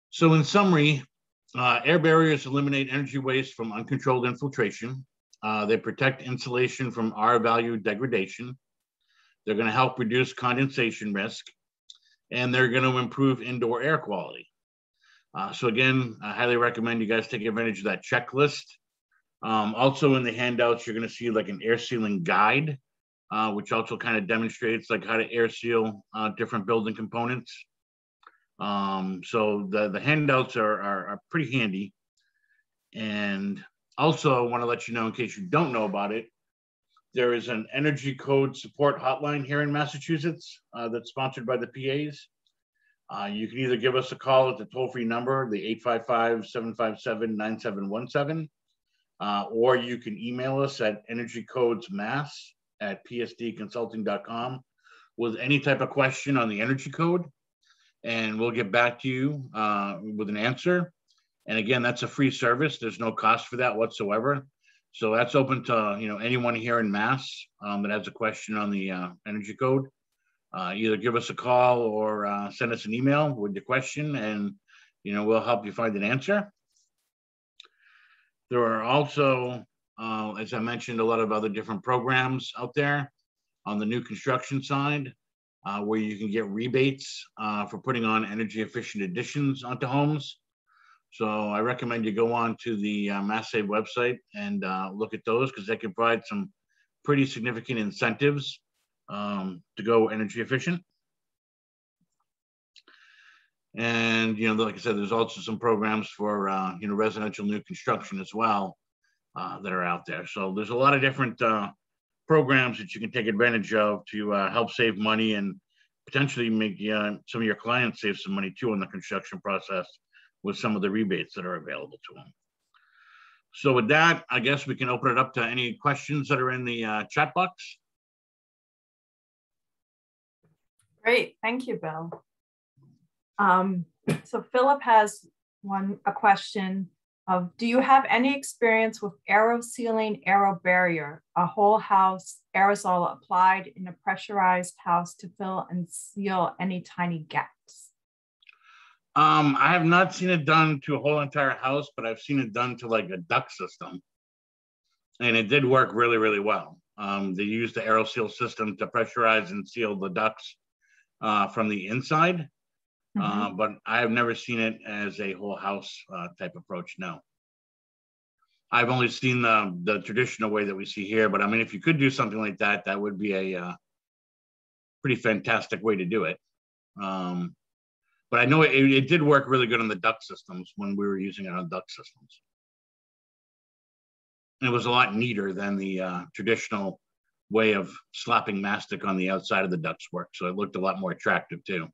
So in summary, air barriers eliminate energy waste from uncontrolled infiltration. They protect insulation from R value degradation. They're going to help reduce condensation risk, and they're going to improve indoor air quality. So again, I highly recommend you guys take advantage of that checklist. Also in the handouts, you're going to see like an air sealing guide, which also kind of demonstrates like how to air seal different building components. So the handouts are pretty handy. And also I want to let you know, in case you don't know about it, there is an energy code support hotline here in Massachusetts that's sponsored by the PAs. You can either give us a call at the toll-free number, the 855-757-9717, or you can email us at energycodesmass@psdconsulting.com with any type of question on the energy code, and we'll get back to you with an answer. And again, that's a free service. There's no cost for that whatsoever. So that's open to anyone here in Mass that has a question on the energy code. Either give us a call or send us an email with your question, and we'll help you find an answer. There are also, as I mentioned, a lot of other different programs out there on the new construction side where you can get rebates for putting on energy efficient additions onto homes. So I recommend you go on to the Mass Save website and look at those, because they can provide some pretty significant incentives to go energy efficient. And, like I said, there's also some programs for, residential new construction as well that are out there. So there's a lot of different programs that you can take advantage of to help save money and potentially make some of your clients save some money too in the construction process with some of the rebates that are available to them. So with that, I guess we can open it up to any questions that are in the chat box. Great, thank you, Bill. So Philip has a question of, do you have any experience with aero-sealing aero barrier, a whole house aerosol applied in a pressurized house to fill and seal any tiny gaps? I have not seen it done to a whole entire house, but I've seen it done to like a duct system. And it did work really, really well. They used the AeroSeal system to pressurize and seal the ducts from the inside. But I have never seen it as a whole house type approach, no. I've only seen the traditional way that we see here, but I mean, if you could do something like that, that would be a pretty fantastic way to do it. But I know it did work really good on the duct systems when we were using it on duct systems. And it was a lot neater than the traditional way of slapping mastic on the outside of the ductwork. So it looked a lot more attractive too.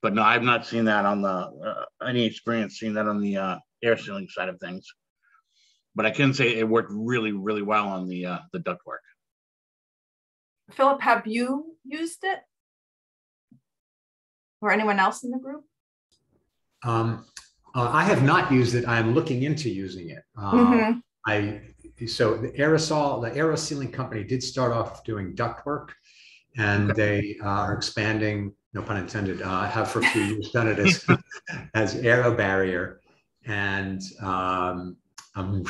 But no, I've not seen that on the, any experience seeing that on the air sealing side of things. But I can say it worked really, really well on the ductwork. Philip, have you used it? Or anyone else in the group? I have not used it. I'm looking into using it. So the aero sealing company did start off doing ductwork, and they are expanding, no pun intended, have for a few years done it as aero barrier. And I'm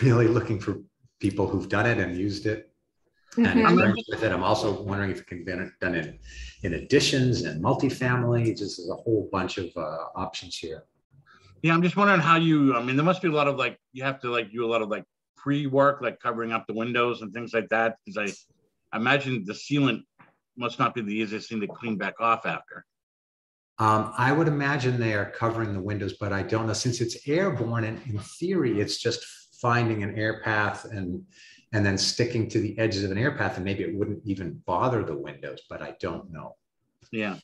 really looking for people who've done it and used it and experienced with it. I'm also wondering if it can be done in additions and multifamily. Just there's a whole bunch of options here. Yeah, I'm just wondering how you, I mean, there must be a lot of like, you have to like do a lot of like pre-work, like covering up the windows and things like that. Because I imagine the sealant must not be the easiest thing to clean back off after. I would imagine they are covering the windows, but I don't know, since it's airborne, and in theory, it's just finding an air path and then sticking to the edges of an air path, and maybe it wouldn't even bother the windows, but I don't know. Yeah.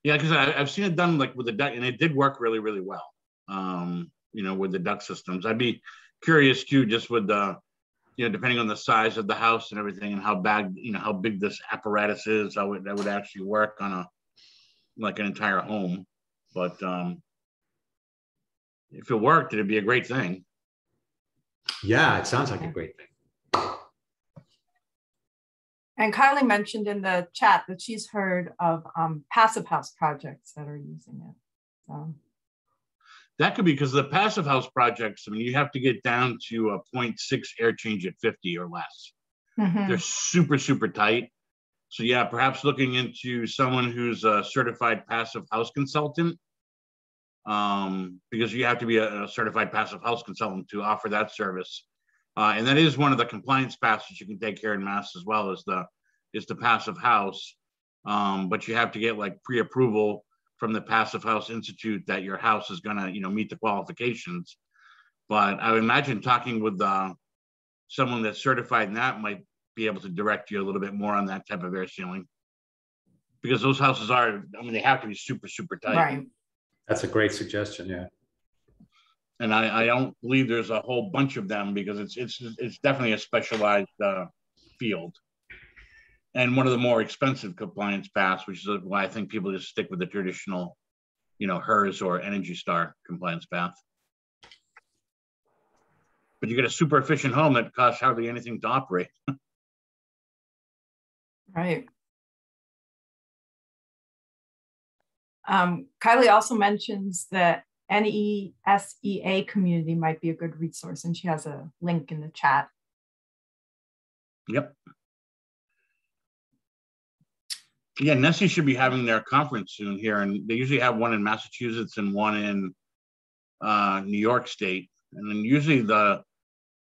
Yeah, because I've seen it done like with the duct, and it did work really, really well. You know, with the duct systems. I'd be curious too, just with the, you know, depending on the size of the house and everything, and how big, you know, how big this apparatus is, how that would actually work on a, like an entire home. But if it worked, it'd be a great thing. Yeah, it sounds like a great thing. And Kylie mentioned in the chat that she's heard of passive house projects that are using it. So that could be because the passive house projects, I mean, you have to get down to a 0.6 air change at 50 or less. They're super, super tight. So yeah, perhaps looking into someone who's a certified passive house consultant, because you have to be a certified passive house consultant to offer that service. And that is one of the compliance passes you can take here in Mass as well, as the passive house. But you have to get like pre-approval from the Passive House Institute that your house is gonna, you know, meet the qualifications. But I would imagine talking with someone that's certified in that might be able to direct you a little bit more on that type of air sealing, because those houses are, I mean, they have to be super, super tight. right. That's a great suggestion. Yeah. And I don't believe there's a whole bunch of them, because it's definitely a specialized field, and one of the more expensive compliance paths, which is why I think people just stick with the traditional, you know, HERS or Energy Star compliance path. But you get a super efficient home that costs hardly anything to operate. Right. Kylie also mentions that NESEA community might be a good resource, and she has a link in the chat. Yep. Yeah, Nessie should be having their conference soon here, and they usually have one in Massachusetts and one in New York State. And then usually the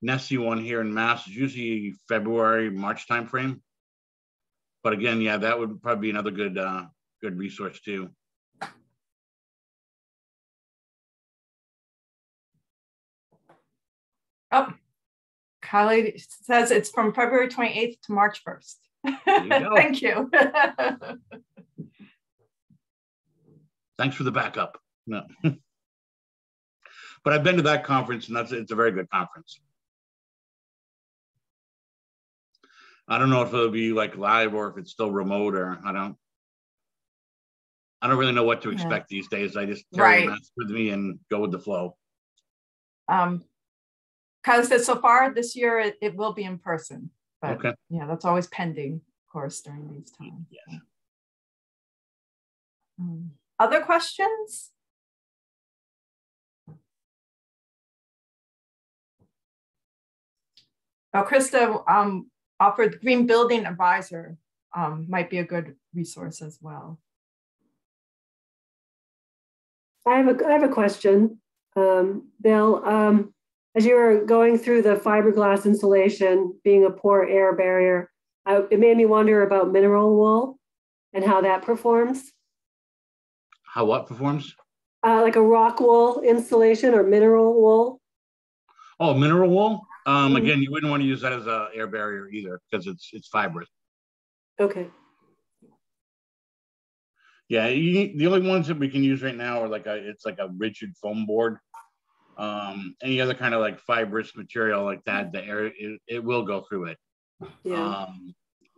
Nessie one here in Mass is usually February, March timeframe. But again, yeah, that would probably be another good good resource too. Oh, Kylie says it's from February 28th to March 1st. You Thank you. Thanks for the backup. No. But I've been to that conference, and it's a very good conference. I don't know if it'll be like live or if it's still remote, or I don't really know what to expect these days. I just carry a mask with me and go with the flow. Because so far this year it will be in person, but okay. Yeah, that's always pending, of course, during these times. Yes. Other questions? Oh, Krista offered Green Building Advisor might be a good resource as well. I have a question, Bill. As you were going through the fiberglass insulation being a poor air barrier, it made me wonder about mineral wool and how that performs. How what performs? Like a rock wool insulation or mineral wool. Oh, mineral wool. Again, you wouldn't want to use that as an air barrier either because it's fibrous. Okay. Yeah, the only ones that we can use right now are it's like a rigid foam board. Any other kind of like fibrous material like that, the air it will go through it. Yeah.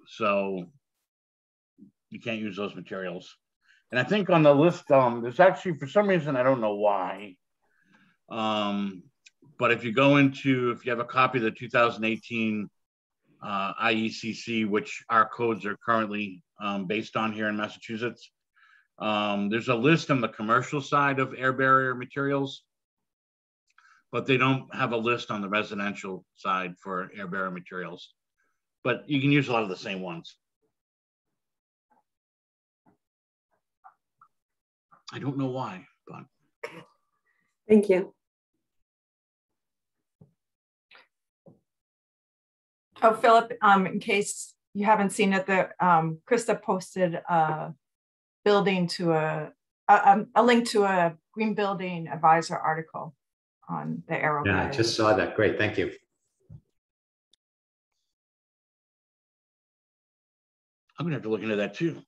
So you can't use those materials. And I think on the list, there's actually, for some reason, I don't know why. But if you have a copy of the 2018 IECC, which our codes are currently based on here in Massachusetts, there's a list on the commercial side of air barrier materials, but they don't have a list on the residential side for air barrier materials. But you can use a lot of the same ones. I don't know why, but. Thank you. Oh, Philip, in case you haven't seen it, Krista posted a link to a Green Building Advisor article on the Aero. Yeah, I just saw that. Great, thank you. I'm gonna have to look into that too.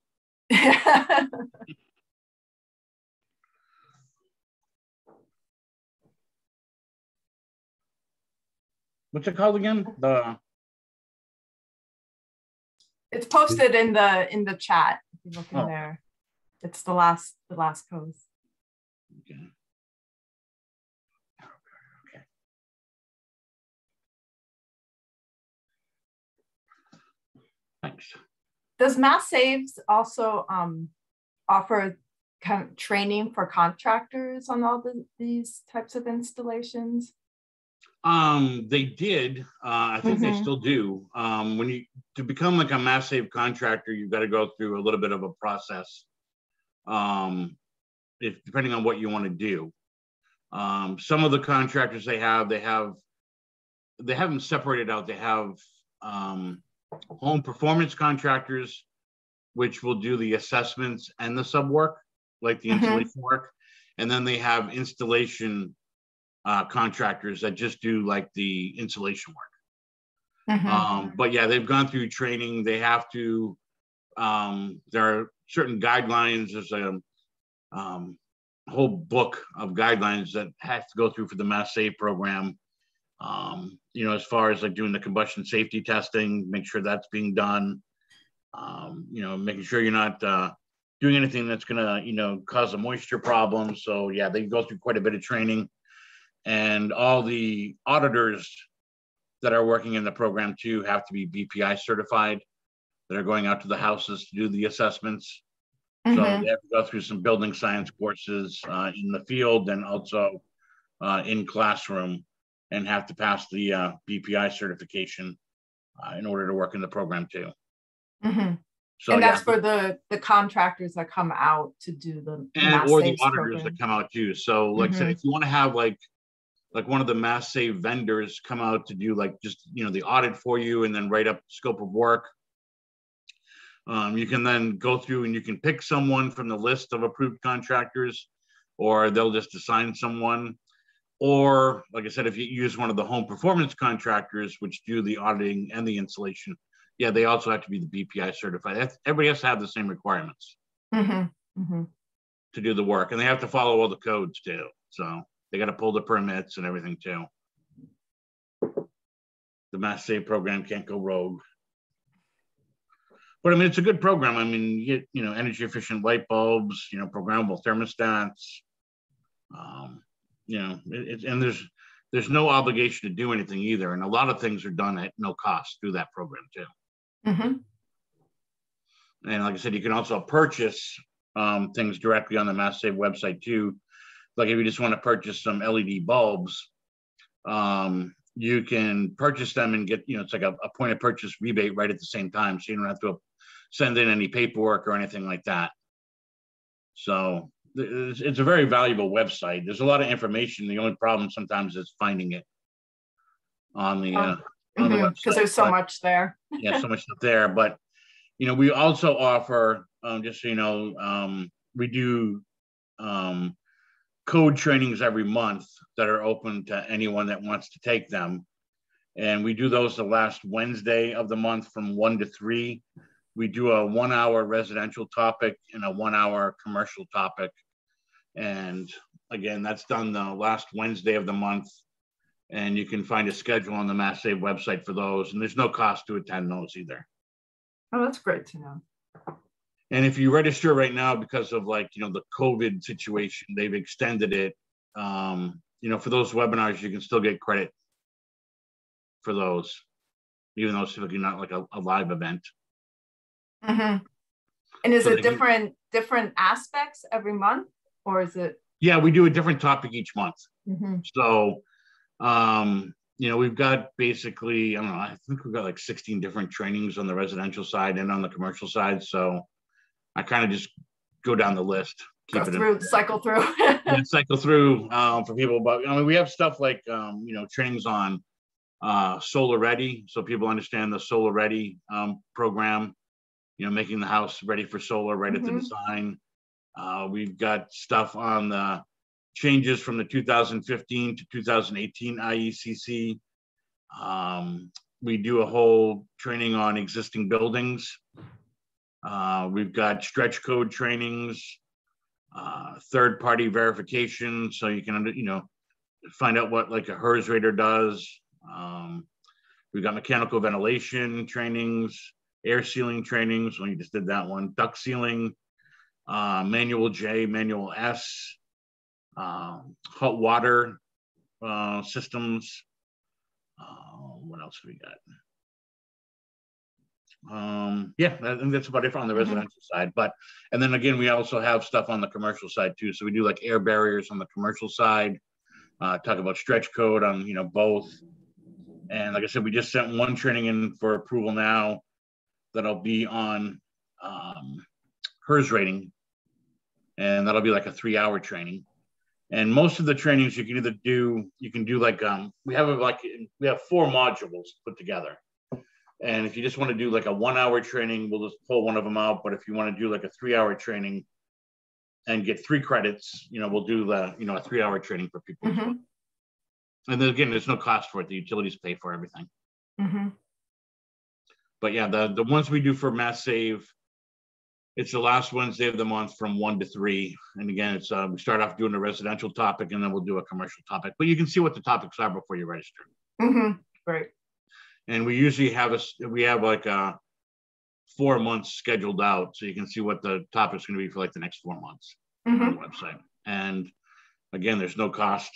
What's it called again? It's posted in the chat. If you look in there, it's the last post. Okay. Okay. Thanks. Does Mass Saves also offer kind of training for contractors on all these types of installations? They did. I think they still do. To become like a Mass Save contractor, you've got to go through a little bit of a process. Depending on what you want to do. Some of the contractors they have them separated out. They have home performance contractors, which will do the assessments and the sub work, like the insulation work, and then they have installation contractors that just do like the insulation work. But yeah, they've gone through training. They have to. There are certain guidelines. There's a whole book of guidelines that has to go through for the Mass Save program. As far as like doing the combustion safety testing, make sure that's being done. Making sure you're not doing anything that's gonna, cause a moisture problem. So yeah, they go through quite a bit of training, and all the auditors that are working in the program too have to be BPI certified. That are going out to the houses to do the assessments. So they have to go through some building science courses in the field and also in classroom, and have to pass the BPI certification in order to work in the program too. So, and that's for the contractors that come out to do the or the auditors that come out too. So like I said, if you want to have like one of the Mass Save vendors come out to do like just the audit for you and then write up the scope of work. You can then go through and you can pick someone from the list of approved contractors, or they'll just assign someone. Or like I said, if you use one of the home performance contractors, which do the auditing and the installation, yeah, they also have to be the BPI certified. Everybody has to have the same requirements to do the work, and they have to follow all the codes too. So They got to pull the permits and everything too. The Mass Save program can't go rogue. But I mean, it's a good program. I mean, you get, you know, energy efficient light bulbs, you know, programmable thermostats. You know, and there's no obligation to do anything either. And a lot of things are done at no cost through that program too. Mm-hmm. And like I said, you can also purchase things directly on the Mass Save website too. Like if you just want to purchase some LED bulbs, you can purchase them and get, you know, it's like a point of purchase rebate right at the same time. So you don't have to send in any paperwork or anything like that. So it's a very valuable website. There's a lot of information. The only problem sometimes is finding it on the website. Because there's so much there. Yeah, so much stuff there. But, you know, we also offer, just so you know, we do code trainings every month that are open to anyone that wants to take them. And we do those the last Wednesday of the month from 1 to 3. We do a 1 hour residential topic and a 1 hour commercial topic. And again, that's done the last Wednesday of the month. And you can find a schedule on the Mass Save website for those. And there's no cost to attend those either. Oh, that's great to know. And if you register right now, because of like, you know, the COVID situation, they've extended it. You know, for those webinars, you can still get credit for those, even though it's typically not like a live event. Mm-hmm. And is So it different aspects every month, or is it? Yeah, we do a different topic each month. Mm-hmm. So, you know, we've got basically, I don't know, I think we've got like 16 different trainings on the residential side and on the commercial side. So I kind of just go down the list, Cycle through. Yeah, cycle through for people. But I mean, we have stuff like, you know, trainings on solar ready. So people understand the solar ready program, you know, making the house ready for solar right at the design. We've got stuff on the changes from the 2015 to 2018 IECC. We do a whole training on existing buildings. We've got stretch code trainings, third-party verification, so you can, you know, find out what like a HERS rater does. We've got mechanical ventilation trainings, air sealing trainings. Well, you just did that one. Duct sealing, manual J, manual S, hot water systems. What else have we got? Yeah, I think that's about it on the residential side. But, and then again, we also have stuff on the commercial side too. So we do like air barriers on the commercial side, talk about stretch code on, you know, both. And like I said, we just sent one training in for approval now that'll be on HERS rating. And that'll be like a 3-hour training. And most of the trainings you can either do, you can do like, we have 4 modules put together. And if you just want to do like a 1-hour training, we'll just pull one of them out. But if you want to do like a 3-hour training and get 3 credits, you know, we'll do the, you know, a 3-hour training for people. Mm-hmm. And then again, there's no cost for it. The utilities pay for everything. Mm-hmm. But yeah, the ones we do for Mass Save, it's the last Wednesday of the month from 1 to 3. And again, it's we start off doing a residential topic and then we'll do a commercial topic. But you can see what the topics are before you register. Mm-hmm. Right. And we usually have like 4 months scheduled out, so you can see what the topic's going to be for like the next 4 months on the website. And again, there's no cost.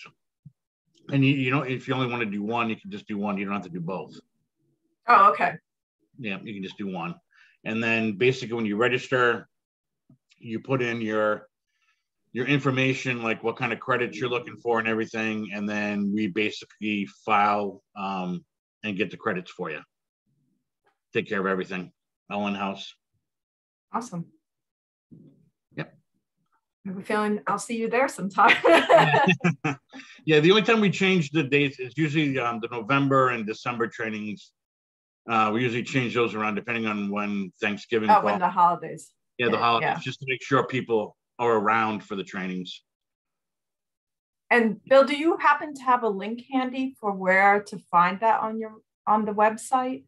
And you know, if you only want to do one, you can just do one. You don't have to do both. Oh, okay. Yeah, you can just do one. And then basically, when you register, you put in your information, like what kind of credits you're looking for and everything, and then we basically file and get the credits for you. Take care of everything, all in-house. Awesome. Yep. I'm feeling I'll see you there sometime. Yeah, the only time we change the dates is usually the November and December trainings. We usually change those around depending on when Thanksgiving falls. When the holidays. Yeah, the holidays, just to make sure people are around for the trainings. And Bill, do you happen to have a link handy for where to find that on the website?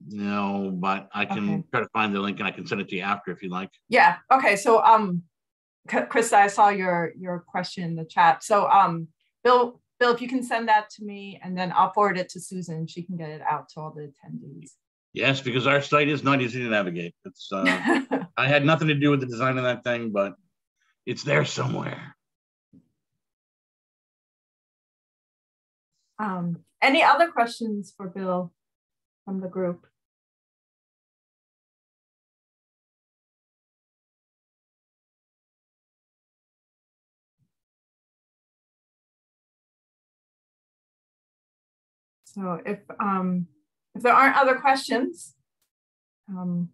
No, but I can try to find the link and I can send it to you after if you like. Yeah. Okay. So Krista, I saw your question in the chat. So Bill, if you can send that to me, and then I'll forward it to Susan. She can get it out to all the attendees. Yes, because our site is not easy to navigate. It's I had nothing to do with the design of that thing, but it's there somewhere. Any other questions for Bill from the group? So if there aren't other questions, then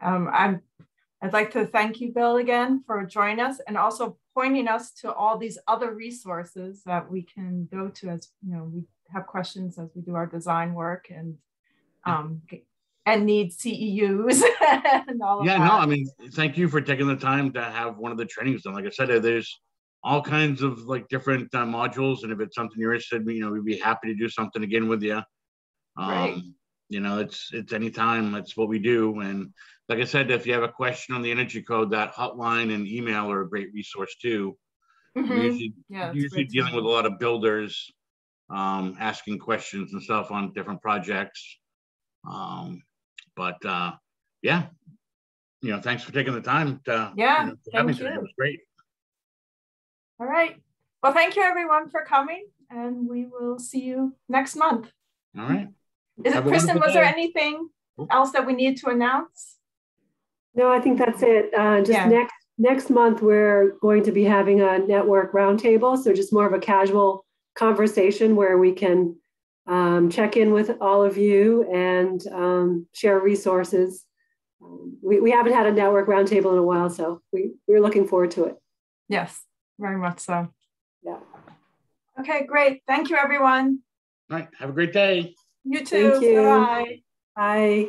I'd like to thank you, Bill, again for joining us and also pointing us to all these other resources that we can go to as we have questions as we do our design work and need CEUs and all of that. No, I mean, thank you for taking the time to have one of the trainings done. Like I said, there's all kinds of like different modules, and if it's something you're interested in, we'd be happy to do something again with you. Right. It's anytime. That's what we do. And like I said, if you have a question on the energy code, that hotline and email are a great resource too. Mm-hmm. We're usually dealing with a lot of builders asking questions and stuff on different projects. Thanks for taking the time to thank you. It was great. All right. Well, thank you everyone for coming, and we will see you next month. All right. Kristen, was there anything else that we need to announce? No, I think that's it. Next month, we're going to be having a network roundtable. So just more of a casual conversation where we can check in with all of you and share resources. We haven't had a network roundtable in a while, so we're looking forward to it. Yes, very much so. Yeah. Okay, great. Thank you, everyone. All right. Have a great day. You too. Thank you. Bye. Bye.